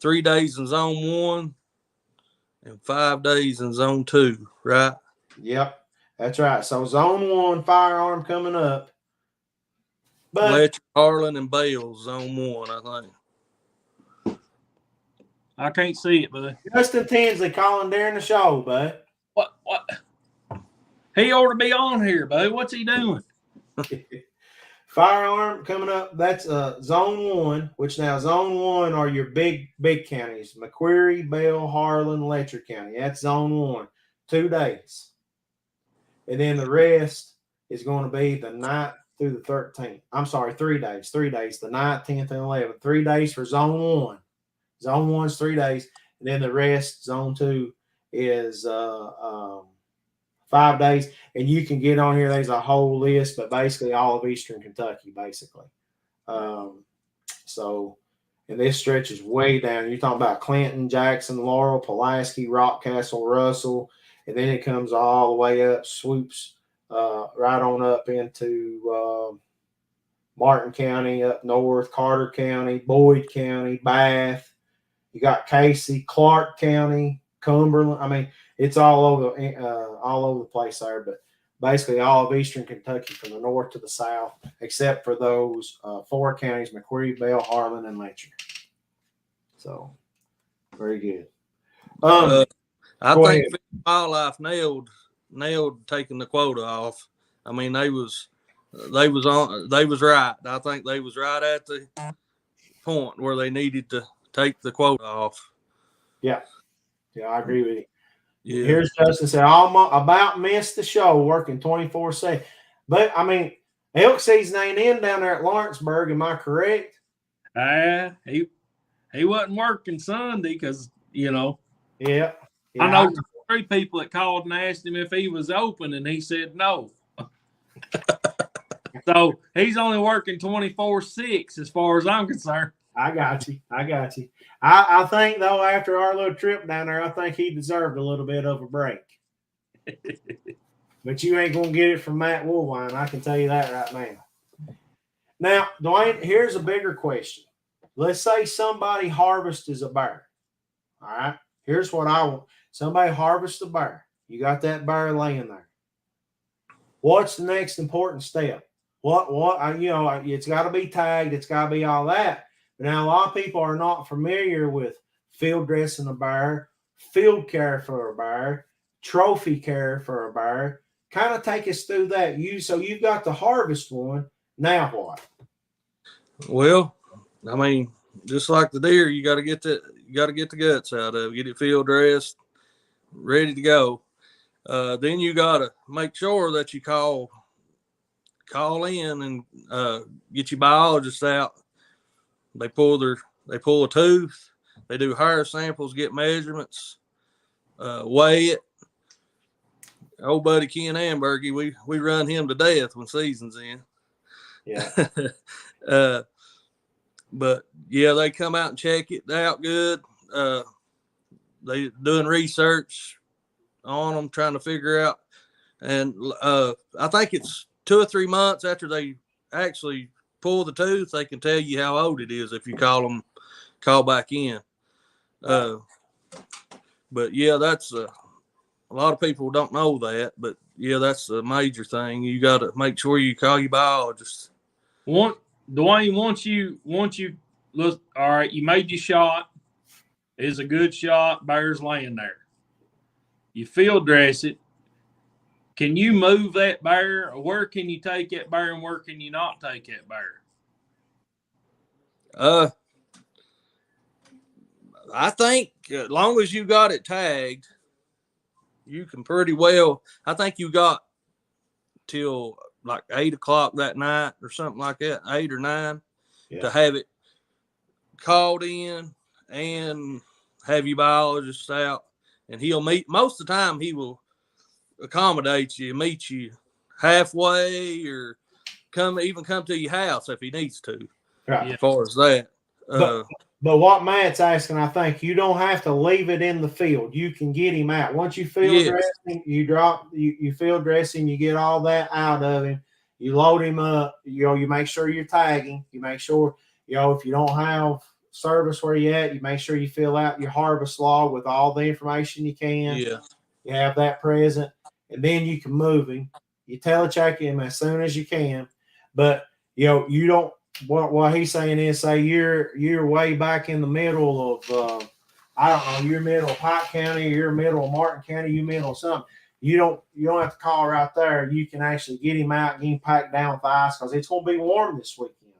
3 days in zone 1 and 5 days in zone 2, right? Yep, that's right. So zone 1 firearm coming up. But Fletcher, Harlan, and Bales, zone 1, I think. I can't see it, bud. Justin Tinsley calling during the show, bud. What? He ought to be on here, bud. What's he doing? Firearm coming up. That's zone 1, which now zone 1 are your big counties: McQuarrie, Bell, Harlan, Letcher County. That's zone 1. 2 days. And then the rest is going to be the 9th through the 13th. I'm sorry, 3 days. 3 days. The 9th, 10th, and 11th. 3 days for zone 1. Zone 1's 3 days. And then the rest, zone 2, is 5 days. And you can get on here. There's a whole list, but basically all of eastern Kentucky, basically. So, and this stretches way down. You're talking about Clinton, Jackson, Laurel, Pulaski, Rockcastle, Russell. And then it comes all the way up, swoops right on up into Martin County up north, Carter County, Boyd County, Bath. You got Casey, Clark County, Cumberland. I mean, it's all over the place there. But basically, all of eastern Kentucky from the north to the south, except for those 4 counties: McQuarrie, Bell, Harlan, and Letcher. So, very good. I Go think ahead. Wildlife nailed taking the quota off. I mean, they was right. I think they was right at the point where they needed to take the quota off. Yeah, I agree with you. Yeah. Here's Justin said, about missed the show working 24/7. But I mean, elk season ain't in down there at Lawrenceburg. Am I correct? He wasn't working Sunday because, you know. Yeah. I know 3 people that called and asked him if he was open, and he said no. So he's only working 24/6 as far as I'm concerned. I got you. I think, though, after our little trip down there, I think he deserved a little bit of a break. But you ain't going to get it from Matt Woolwine. I can tell you that right now. Now, Dwayne, here's a bigger question. Let's say somebody harvests a bear. All right? Here's what I want. Somebody harvests a bear. You got that bear laying there. What's the next important step? It's got to be tagged. It's got to be all that. But now a lot of people are not familiar with field dressing a bear, field care for a bear, trophy care for a bear. Kind of take us through that. You've got to harvest one. Now what? Well, I mean, just like the deer, you got to get the guts out of it, get it field dressed, ready to go. Then you got to make sure that you call in and get your biologists out. They pull a tooth. They do hair samples, get measurements, weigh it. Old buddy Ken Ambergy, we run him to death when season's in. Yeah. But yeah, they come out and check it out good. They doing research on them, trying to figure out. And I think it's 2 or 3 months after they actually pull the tooth, they can tell you how old it is if you call back in. But yeah, that's a lot of people don't know that, but yeah, that's a major thing. You got to make sure you call your biologist. Dwayne, once you look, all right, you made your shot. It's a good shot. Bear's laying there. You field dress it. Can you move that bear? Or where can you take that bear and where can you not take that bear? I think as long as you got it tagged, you can pretty well. I think you got till like 8 o'clock that night or something like that, 8 or 9, to have it called in and have your biologist out. And he'll meet, most of the time he will accommodate you, meet you halfway, or come to your house if he needs to. Right. As far as that. But what Matt's asking, I think you don't have to leave it in the field. You can get him out. Once you field dress him, you field dress him, you get all that out of him. You load him up. You make sure you're tagging. You make sure, if you don't have service where you at, you make sure you fill out your harvest log with all the information you can. Yeah. You have that present, and then you can move him. You telecheck him as soon as you can. But, you don't. What he's saying is, say you're way back in the middle of I don't know, you're middle of Pike County, you're middle of Martin County, you're middle of something. You don't have to call right there. You can actually get him out and get him packed down with ice because it's going to be warm this weekend.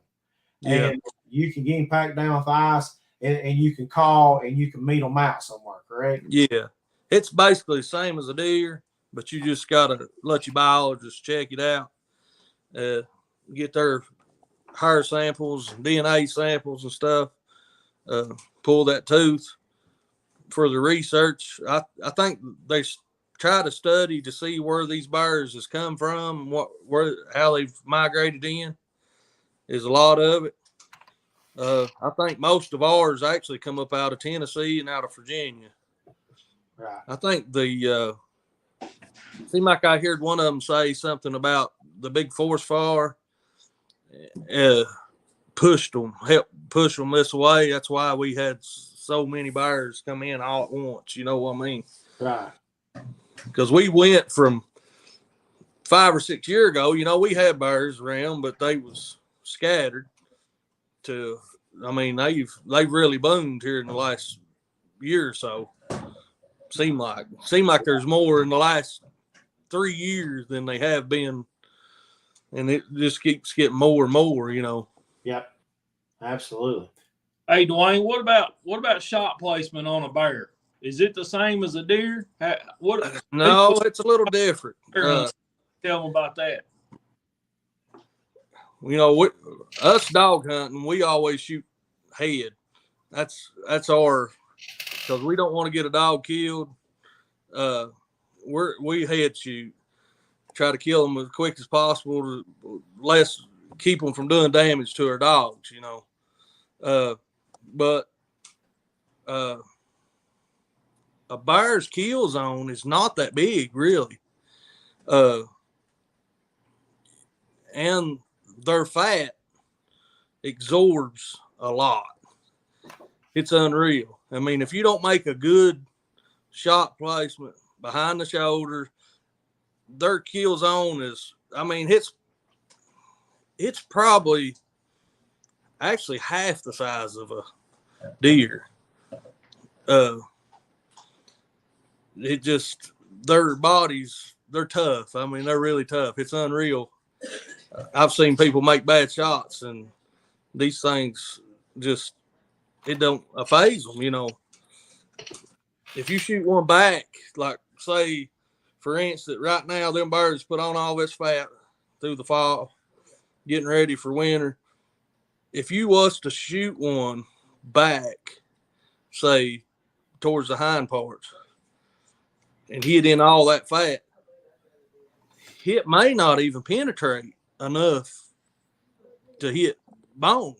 Yeah. And you can get him packed down with ice, and you can call and you can meet them out somewhere, correct? Yeah. It's basically the same as a deer, but you just got to let your biologist check it out, get their hair samples, DNA samples and stuff, pull that tooth for the research. I think they try to study to see where these bears has come from, how they've migrated in. Is a lot of it. I think most of ours actually come up out of Tennessee and out of Virginia. Right. I think seemed like I heard one of them say something about the big forest fire pushed them, helped push them this way. That's why we had so many bears come in all at once. You know what I mean? Right. Because we went from 5 or 6 years ago, we had bears around, but they was scattered to, I mean, they've really boomed here in the last year or so. Seem like there's more in the last 3 years than they have been. And it just keeps getting more and more, Yep. Absolutely. Hey, Dwayne, what about shot placement on a bear? Is it the same as a deer? No, it's a little different. Tell them about that. Us dog hunting, we always shoot head. That's our, because we don't want to get a dog killed. We head shoot, try to kill them as quick as possible to keep them from doing damage to our dogs. But a bear's kill zone is not that big, really. And their fat absorbs a lot. It's unreal. I mean, if you don't make a good shot placement behind the shoulder, their kill zone is, I mean, it's probably actually half the size of a deer. It just, their bodies, they're tough. I mean, they're really tough. It's unreal. I've seen people make bad shots, and these things just, it don't phase them, If you shoot one back, like say, for instance, right now, them birds put on all this fat through the fall, getting ready for winter. If you was to shoot one back, say, towards the hind parts, and hit in all that fat, it may not even penetrate enough to hit bone.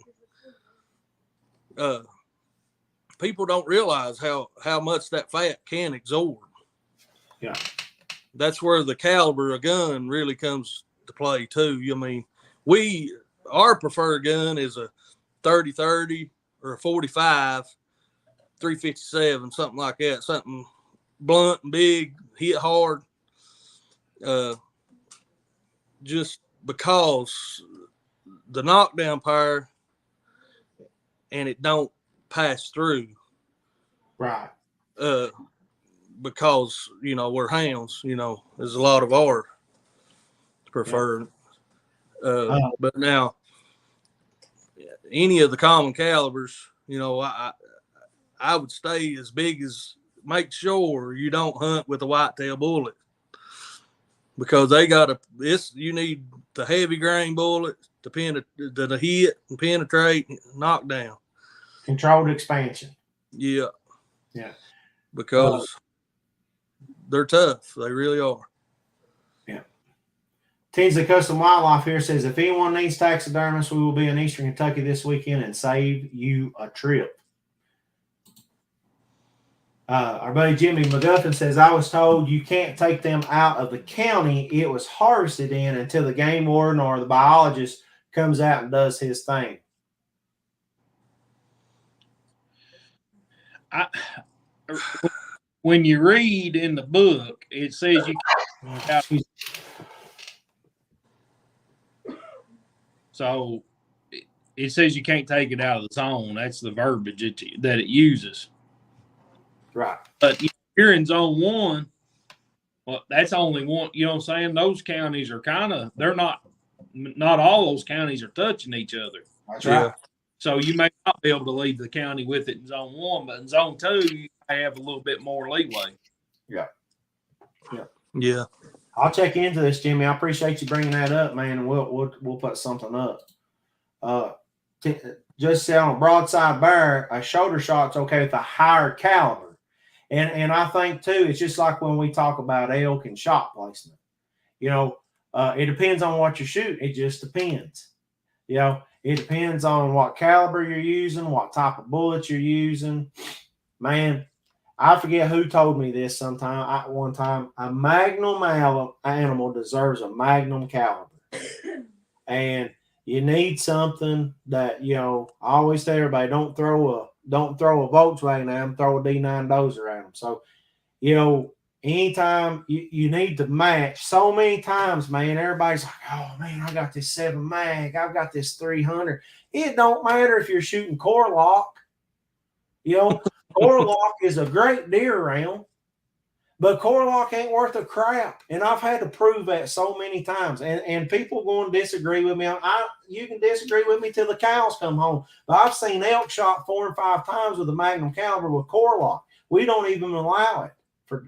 People don't realize how much that fat can absorb. Yeah. That's where the caliber of gun really comes to play too. I mean, our preferred gun is a 30-30 or a 45, 357, something like that. Something blunt and big, hit hard. Just because the knockdown power and it don't pass through. Right. Because, we're hounds, there's a lot of our preferred. But now, any of the common calibers, I would stay as big as, make sure you don't hunt with a whitetail bullet, because you need the heavy grain bullet to hit and penetrate, knock down. Controlled expansion. Yeah. Yeah. Because they're tough. They really are. Yeah. Tinsley Custom Wildlife here says, if anyone needs taxidermists, we will be in Eastern Kentucky this weekend and save you a trip. Our buddy Jimmy McGuffin says, I was told you can't take them out of the county it was harvested in until the game warden or the biologist comes out and does his thing. When you read in the book, it says you can't. So it says you can't take it out of the zone. That's the verbiage that it uses. Right. But if you're in zone 1, well, that's only one, you know what I'm saying? Those counties are they're not all those counties are touching each other. That's right. So you may not be able to leave the county with it in zone 1, but in zone 2, you have a little bit more leeway. Yeah. Yeah. Yeah. I'll check into this, Jimmy. I appreciate you bringing that up, man. And we'll put something up. Just say on a broadside bear, a shoulder shot's okay with a higher caliber. And I think too, it's just like when we talk about elk and shot placement. It depends on what you shoot. It just depends. It depends on what caliber you're using, what type of bullets you're using. Man, I forget who told me this one time. A magnum animal deserves a magnum caliber. And you need something that, I always tell everybody, don't throw a Volkswagen at them, throw a D9 dozer at them. So, anytime you need to match. So many times, man, everybody's like, oh man, I got this 7 mag, I've got this 300. It don't matter if you're shooting core lock. Core lock is a great deer round, but core lock ain't worth a crap. And I've had to prove that so many times. And people going to disagree with me. You can disagree with me till the cows come home. But I've seen elk shot 4 and 5 times with a Magnum caliber with core lock. We don't even allow it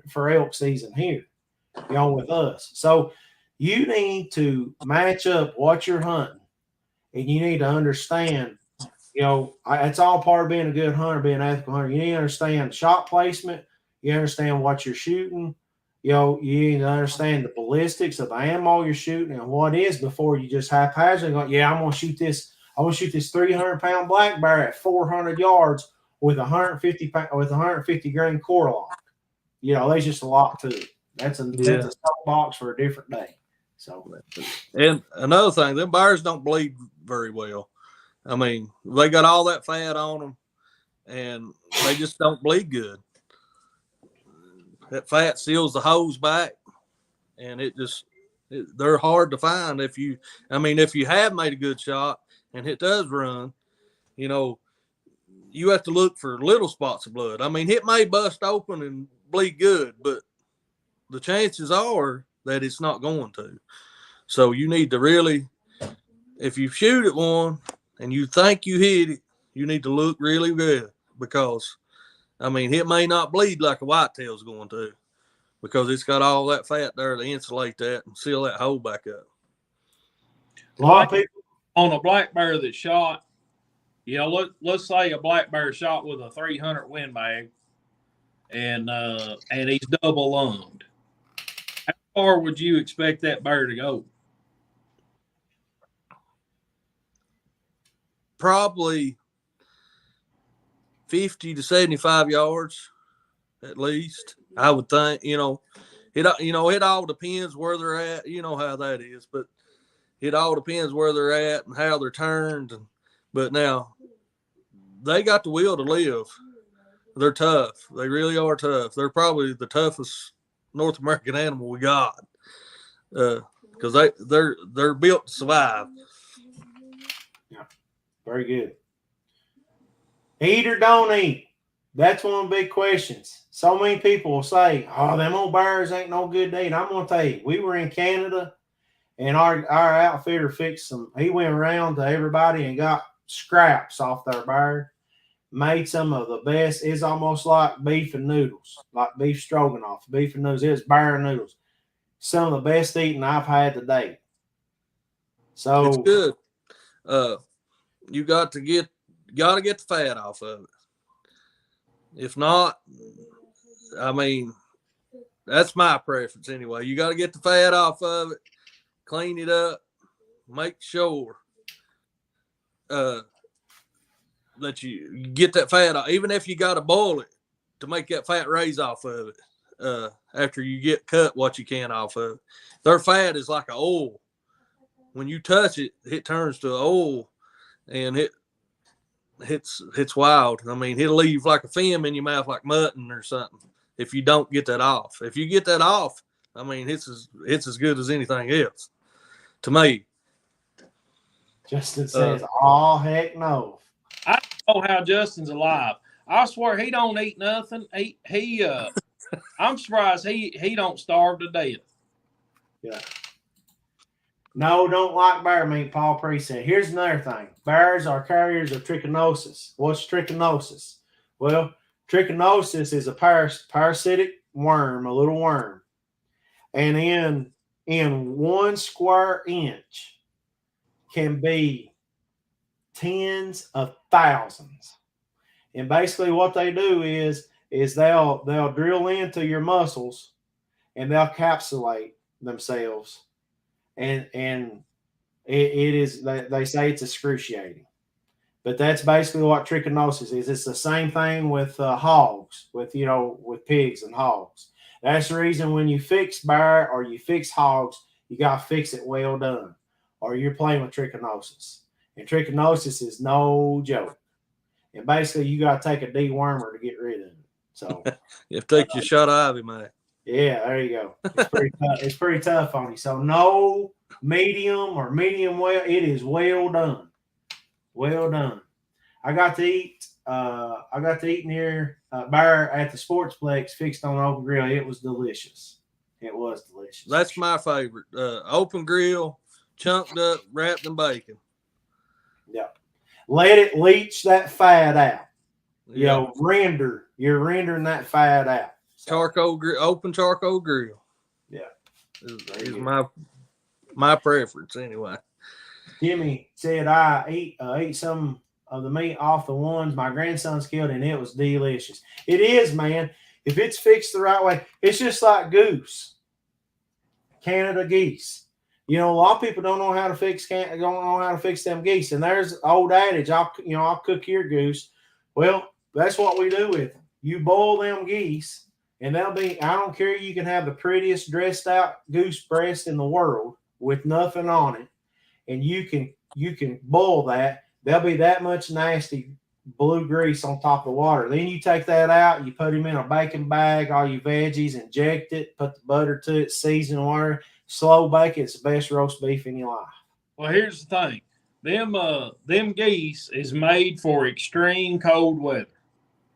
for elk season here, with us. So you need to match up what you're hunting, and you need to understand, it's all part of being a good hunter, being an ethical hunter. You need to understand shot placement. You understand what you're shooting. You need to understand the ballistics of the ammo you're shooting and what is before you just haphazardly go, I'm going to shoot this. I want to shoot this 300-pound black bear at 400 yards with 150 grain core lock. There's just a lot to it. That's a soapbox for a different day. So, and another thing, them bears don't bleed very well. I mean, they got all that fat on them, and they just don't bleed good. That fat seals the hose back, and they're hard to find if you have made a good shot and it does run, you have to look for little spots of blood. I mean, it may bust open and bleed good, but the chances are that it's not going to. So you need to really, if you shoot at one and you think you hit it, you need to look really good, because it may not bleed like a whitetail's going to, because it's got all that fat there to insulate that and seal that hole back up. A lot of people on a black bear that shot, let's say a black bear shot with a 300 Win Mag, and he's double lunged. How far would you expect that bear to go? Probably 50 to 75 yards at least, I would think. It all depends where they're at. You know how that is, but it all depends where they're at and how they're turned. But now they got the will to live. They're tough. They really are tough. They're probably the toughest North American animal we got, because they're built to survive. Yeah, very good. Eat or don't eat? That's one of the big questions. So many people will say, "Oh, them old bears ain't no good to eat." I'm gonna tell you, we were in Canada, and our outfitter fixed some. He went around to everybody and got scraps off their bear. Made some of the best. It's almost like beef and noodles, like beef stroganoff, beef and noodles. It was bear noodles. Some of the best eating I've had today. So it's good. You got to get the fat off of it. If not, that's my preference anyway. You got to get the fat off of it, clean it up, make sure that you get that fat off, even if you got to boil it to make that fat raise off of it. After you get cut what you can off of it. Their fat is like an oil. When you touch it, it turns to oil, and it's wild. It'll leave like a film in your mouth like mutton or something if you don't get that off. If you get that off, it's as good as anything else to me. Justin says, "Oh heck no." I don't know how Justin's alive. I swear he don't eat nothing. I'm surprised he don't starve to death. Yeah. No, don't like bear meat, Paul Priest said. Here's another thing. Bears are carriers of trichinosis. What's trichinosis? Well, trichinosis is a parasitic worm, a little worm. And in 1 square inch can be tens of thousands. And basically what they do is they'll drill into your muscles and they'll capsulate themselves. And it is, they say it's excruciating. But that's basically what trichinosis is. It's the same thing with hogs, with pigs and hogs. That's the reason when you fix bear or you fix hogs, you got to fix it well done. or you're playing with trichinosis. And trichinosis is no joke. And basically, you got to take a dewormer to get rid of it. So If take your shot of Ivy, man. yeah, there you go. It's pretty tough. It's pretty tough on you. So no medium or medium well. It is well done. Well done. I got to eat. I got to eat near bear at the Sportsplex, fixed on open grill. It was delicious. It was delicious. That's my favorite. Open grill, chunked up, wrapped in bacon. Yeah. Let it leach that fat out. You Yeah. know, you're rendering that fat out. So, Charcoal grill, open charcoal grill. Yeah. Is my preference anyway. Jimmy said I ate some of the meat off the ones my grandson's killed, and it was delicious. It is, man. If it's fixed the right way, it's just like goose, Canada geese. You know, a lot of people don't know how to fix them geese. And there's an old adage, I'll cook your goose. Well, that's what we do with them. You boil them geese, and I don't care, you can have the prettiest dressed out goose breast in the world with nothing on it, and you can boil that. There'll be that much nasty blue grease on top of the water. Then you take that out, you put them in a baking bag, all your veggies, inject it, put the butter to it, season water, slow bake it. It's the best roast beef in your life. Well, here's the thing. Them geese is made for extreme cold weather.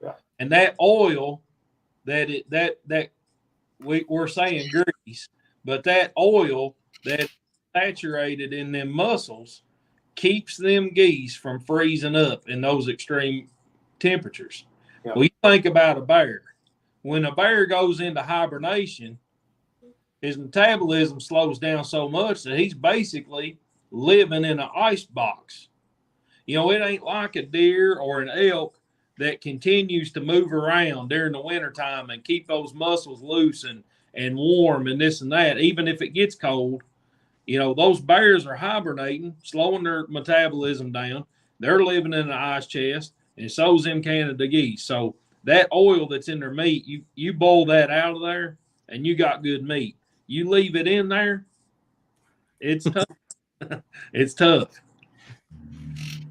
Yeah. And that oil we're saying grease, but that oil that's saturated in them mussels keeps them geese from freezing up in those extreme temperatures. Yeah. Well, you think about a bear. When a bear goes into hibernation, his metabolism slows down so much that he's basically living in an ice box. You know, it ain't like a deer or an elk that continues to move around during the wintertime and keep those muscles loose and warm and this and that. Even if it gets cold, you know, those bears are hibernating, slowing their metabolism down. They're living in an ice chest, and so's them Canada geese. So that oil that's in their meat, you boil that out of there, and you got good meat. You leave it in there, it's tough. It's tough.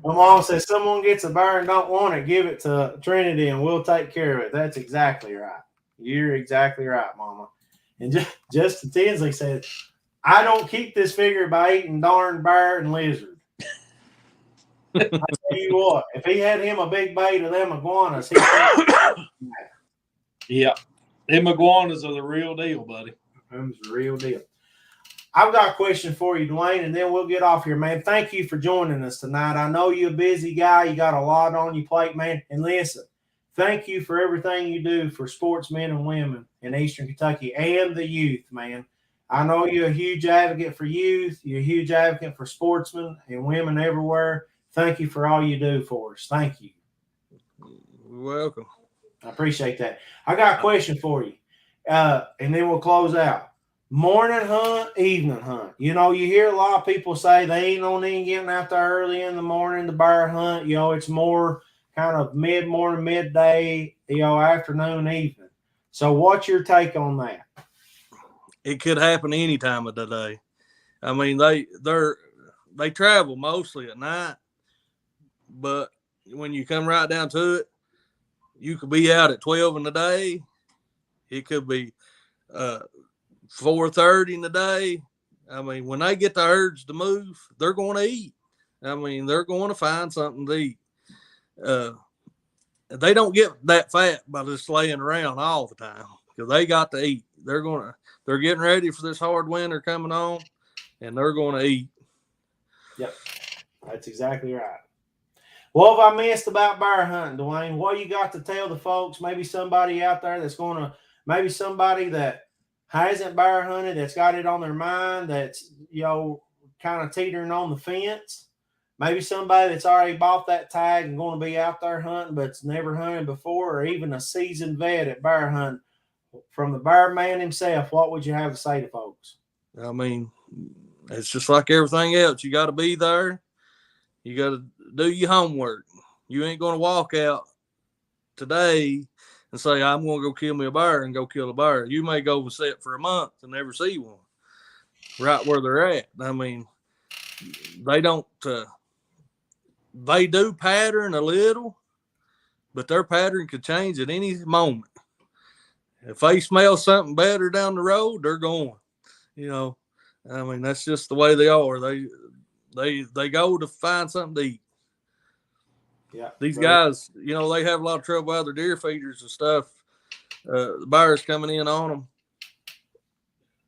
My mom says someone gets a bear and don't want it, give it to Trinity and we'll take care of it. That's exactly right. You're exactly right, Mama. And Justin Tinsley said, I don't keep this figure by eating darn bear and lizard. I tell you what, if he had him a big bait of them iguanas, Yeah. Them iguanas are the real deal, buddy. Them's the real deal. I've got a question for you, Dwayne, and then we'll get off here, man. Thank you for joining us tonight. I know you're a busy guy. You got a lot on your plate, man. And listen, thank you for everything you do for sportsmen and women in Eastern Kentucky and the youth, man. I know you're a huge advocate for youth. You're a huge advocate for sportsmen and women everywhere. Thank you for all you do for us. Thank you. You're welcome. I appreciate that. I got a question for you, and then we'll close out. Morning hunt, evening hunt. You know, you hear a lot of people say they ain't no need getting out there early in the morning to bear hunt. You know, it's more kind of mid-morning, midday, afternoon, evening. So what's your take on that? It could happen any time of the day. I mean, they travel mostly at night, but when you come right down to it, you could be out at 12 in the day. It could be 4:30 in the day. I mean, when they get the urge to move, they're going to eat. I mean, they're going to find something to eat. They don't get that fat by just laying around all the time because they got to eat. They're getting ready for this hard winter coming on, and they're going to eat. Yep, that's exactly right. What have I missed about bear hunting, Dwayne? What you got to tell the folks? Maybe somebody out there maybe somebody that hasn't bear hunted, that's got it on their mind, that's, kind of teetering on the fence. Maybe somebody that's already bought that tag and going to be out there hunting, but's never hunted before, or even a seasoned vet at bear hunting. From the bear man himself, what would you have to say to folks? I mean, it's just like everything else. You got to be there. You got to do your homework. You ain't going to walk out today and say, I'm going to go kill me a bear and go kill a bear. You may go set for a month and never see one right where they're at. I mean, they don't. They do pattern a little, but their pattern could change at any moment. If they smell something better down the road, they're going. You know, I mean, that's just the way they are. They go to find something to eat. Yeah. These guys, you know, they have a lot of trouble with their deer feeders and stuff. The bears coming in on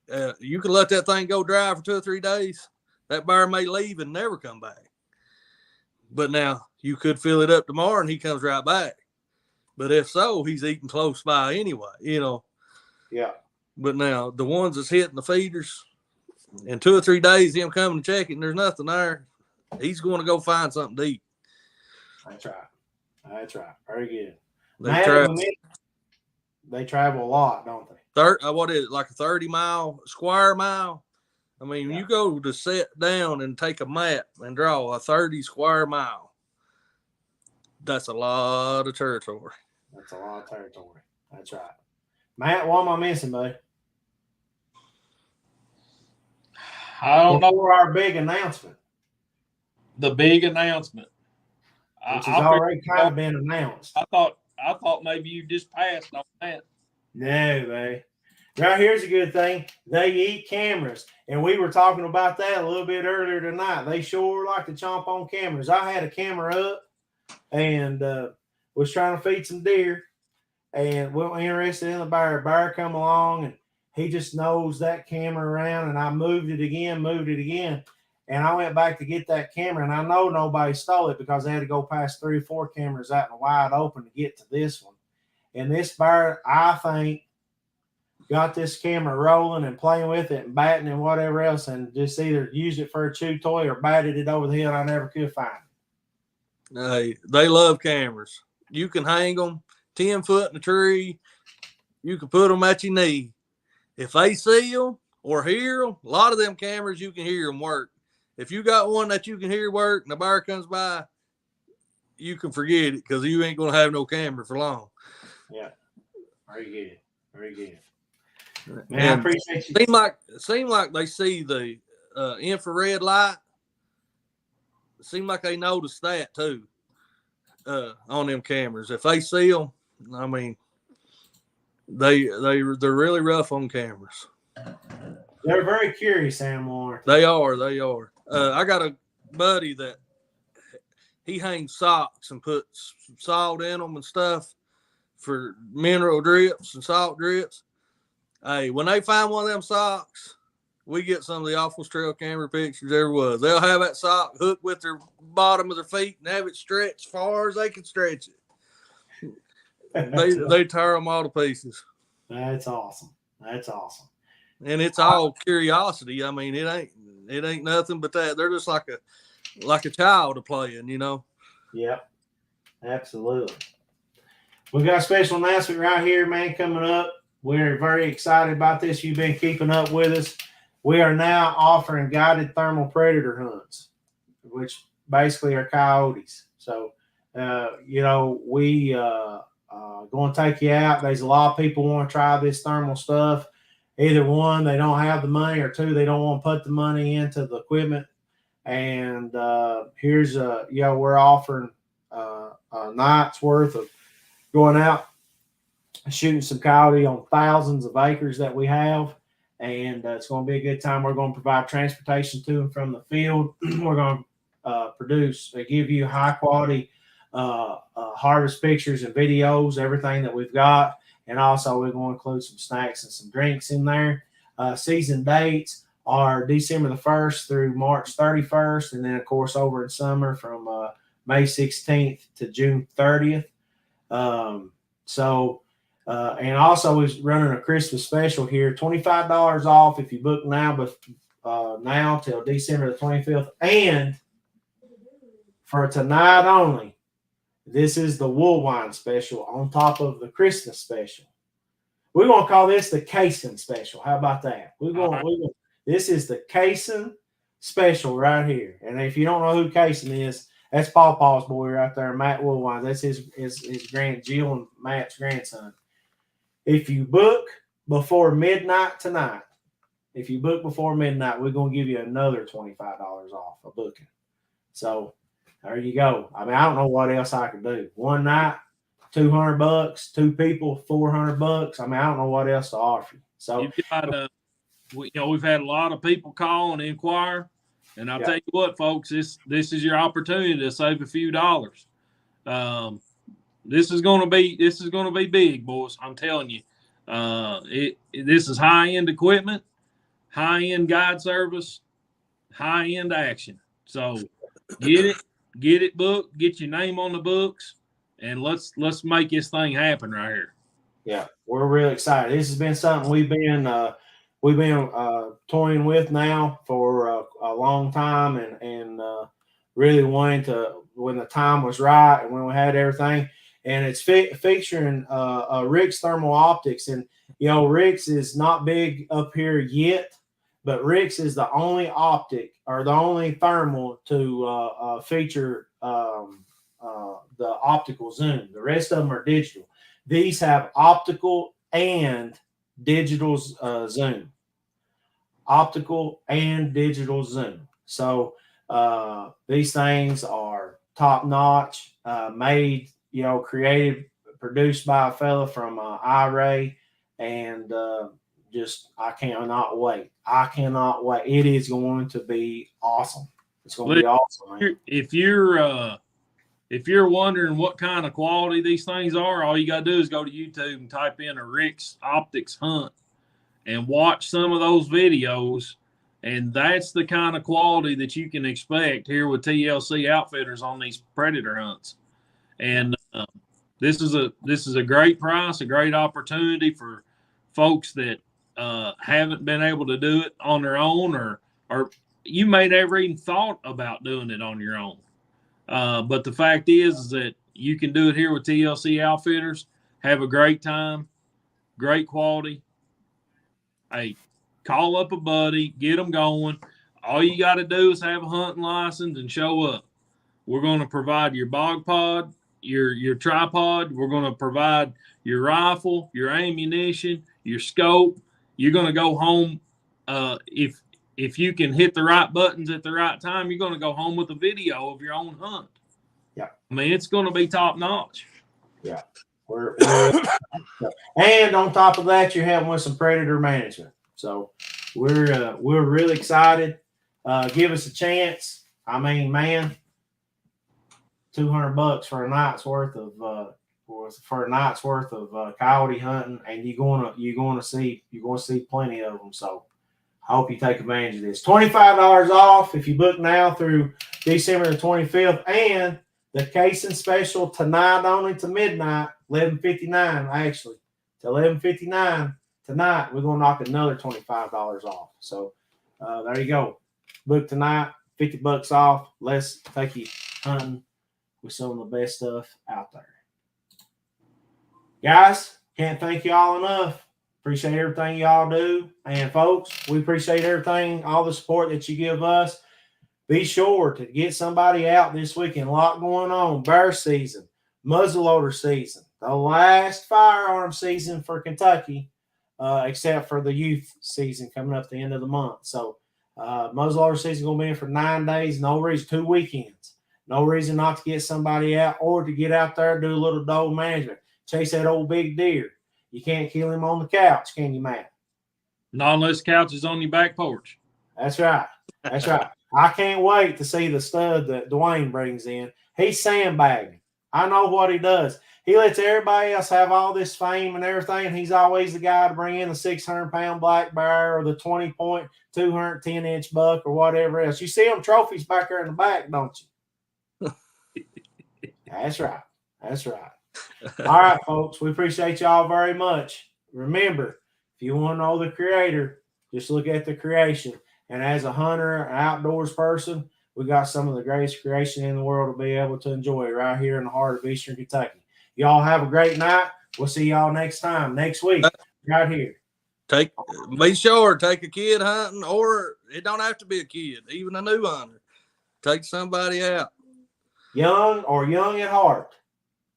them. You can let that thing go dry for 2 or 3 days. That bear may leave and never come back. But now you could fill it up tomorrow and he comes right back. But if so, he's eating close by anyway, you know. Yeah. But now the ones that's hitting the feeders, in 2 or 3 days, him coming to check it and there's nothing there, he's going to go find something to eat. That's right. That's right. Very good. They travel a lot, don't they? What is it, like a 30-mile, square mile? I mean, when you go to sit down and take a map and draw a 30 square mile, that's a lot of territory. That's a lot of territory. That's right. Matt, what am I missing, buddy? I don't know. Before our big announcement. The big announcement. Which has already kind of been announced. I thought maybe you just passed on that. No, man. Right here's a good thing. They eat cameras. And we were talking about that a little bit earlier tonight. They sure like to chomp on cameras. I had a camera up and was trying to feed some deer. And we were interested in the bear. Bear come along and he just nosed that camera around. And I moved it again. And I went back to get that camera. And I know nobody stole it because they had to go past 3 or 4 cameras out in the wide open to get to this one. And this bear, I think, got this camera rolling and playing with it and batting and whatever else and just either used it for a chew toy or batted it over the hill. I never could find it. They love cameras. You can hang them 10 foot in a tree. You can put them at your knee. If they see them or hear them, a lot of them cameras, you can hear them work. If you got one that you can hear work and the bear comes by, you can forget it because you ain't going to have no camera for long. Yeah. Very good. Very good. Man, And I appreciate you. Seem like they see the infrared light. It seems like they notice that too on them cameras. If they see them, I mean, they're really rough on cameras. They're very curious, Sam. They are. I got a buddy that he hangs socks and puts salt in them and stuff for mineral drips and salt drips. Hey, when they find one of them socks, we get some of the awfulest trail camera pictures there was. They'll have that sock hooked with their bottom of their feet and have it stretched as far as they can stretch it. They tear them all to pieces. That's awesome. That's awesome. And it's all curiosity. I mean, it ain't nothing but that. They're just like a child playing, you know. Yep. Absolutely. We got a special announcement right here, man, coming up. We're very excited about this. You've been keeping up with us. We are now offering guided thermal predator hunts, which basically are coyotes. So, we going to take you out. There's a lot of people want to try this thermal stuff. Either one, they don't have the money, or two, they don't want to put the money into the equipment. And here's we're offering a night's worth of going out and shooting some coyote on thousands of acres that we have. And it's going to be a good time. We're going to provide transportation to and from the field. We're going to give you high quality harvest pictures and videos, everything that we've got. And also we're going to include some snacks and some drinks in there. Season dates are December the 1st through March 31st. And then, of course, over in summer from May 16th to June 30th. And also we're running a Christmas special here, $25 off if you book now, but now till December the 25th. And for tonight only, this is the Woolwine special on top of the Christmas special. We're going to call this the Cason special. How about that? This is the Cason special right here. And if you don't know who Cason is, that's Pawpaw's boy right there, Matt Woolwine. That's his Jill and Matt's grandson. If you book before midnight tonight, if you book before midnight, we're going to give you another $25 off a booking. So there you go. I mean, I don't know what else I could do. One night, $200, two people, $400. I mean, I don't know what else to offer you. So You've got, we've had a lot of people call and inquire, and I'll tell you what, folks, this is your opportunity to save a few dollars. This is going to be big, boys. I'm telling you. This is high-end equipment, high-end guide service, high-end action. So get it booked, get your name on the books, and let's make this thing happen right here. Yeah, we're really excited. This has been something we've been toying with now for a long time, and really wanting to when the time was right and when we had everything. And it's featuring Rick's Thermal Optics, and Rick's is not big up here yet, but Rick's is the only optic or the only thermal to feature the optical zoom. The rest of them are digital. These have optical and digital zoom. Optical and digital zoom. So these things are top notch, made, created, produced by a fella from archery, and I cannot wait. I cannot wait. It is going to be awesome. It's going to be awesome, man. If you're wondering what kind of quality these things are, all you got to do is go to YouTube and type in a Rick's Optics hunt and watch some of those videos. And that's the kind of quality that you can expect here with TLC Outfitters on these predator hunts. And this is a great price, a great opportunity for folks that haven't been able to do it on their own, or you may never even thought about doing it on your own. But the fact is that you can do it here with TLC Outfitters, have a great time, great quality. Hey, call up a buddy, get them going. All you got to do is have a hunting license and show up. We're going to provide your bog pod, your tripod. We're going to provide your rifle, your ammunition, your scope. You're going to go home. If you can hit the right buttons at the right time, you're going to go home with a video of your own hunt. Yeah. I mean, it's going to be top notch. Yeah. And on top of that, you're having with some predator management. So we're really excited. Give us a chance. I mean, man, $200 for a night's worth of coyote hunting, and you're gonna see plenty of them. So I hope you take advantage of this. $25 off if you book now through December the 25th, and the casing special tonight only to midnight, 11:59 actually to 11:59 tonight. We're gonna knock another $25 off. So there you go. Book tonight, $50 off. Let's take you hunting with some of the best stuff out there. Guys, can't thank you all enough. Appreciate everything y'all do. And folks, we appreciate everything, all the support that you give us. Be sure to get somebody out this weekend. A lot going on. Bear season, muzzleloader season, the last firearm season for Kentucky, except for the youth season coming up at the end of the month. So muzzleloader season going to be in for 9 days. No reason, 2 weekends. No reason not to get somebody out or to get out there and do a little doe management. Chase that old big deer. You can't kill him on the couch, can you, Matt? Not unless the couch is on your back porch. That's right. That's right. I can't wait to see the stud that Dwayne brings in. He's sandbagging. I know what he does. He lets everybody else have all this fame and everything, and he's always the guy to bring in the 600-pound black bear or the 20-point, 210-inch buck or whatever else. You see them trophies back there in the back, don't you? That's right. That's right. All right, folks. We appreciate y'all very much. Remember, if you want to know the creator, just look at the creation. And as a hunter, an outdoors person, we got some of the greatest creation in the world to be able to enjoy right here in the heart of Eastern Kentucky. Y'all have a great night. We'll see y'all next time, next week, right here. Be sure, take a kid hunting, or it don't have to be a kid, even a new hunter. Take somebody out. Young or young at heart.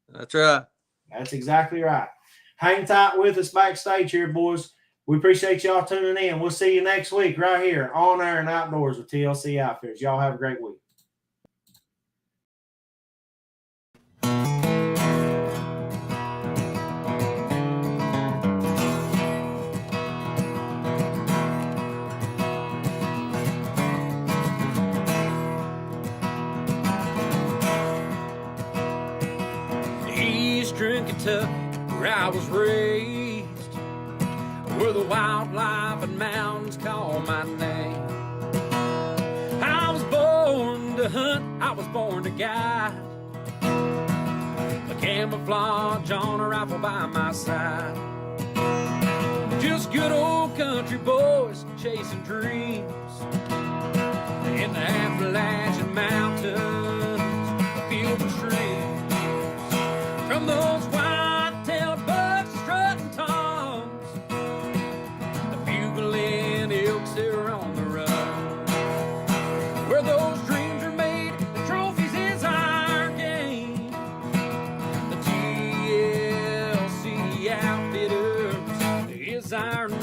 That's right. That's exactly right. Hang tight with us backstage here, boys. We appreciate y'all tuning in. We'll see you next week right here on Air and Outdoors with TLC Outfitters. Y'all have a great week. Eastern Kentucky, where I was raised, where the wildlife and mountains call my name. I was born to hunt, I was born to guide, a camouflage on a rifle by my side. Just good old country boys chasing dreams in the Appalachian Mountains, fields and streams. From those white-tailed bucks strutting toms, the bugling elks they're on the run. Where those dreams are made, the trophies is our game. The TLC Outfitters is our name.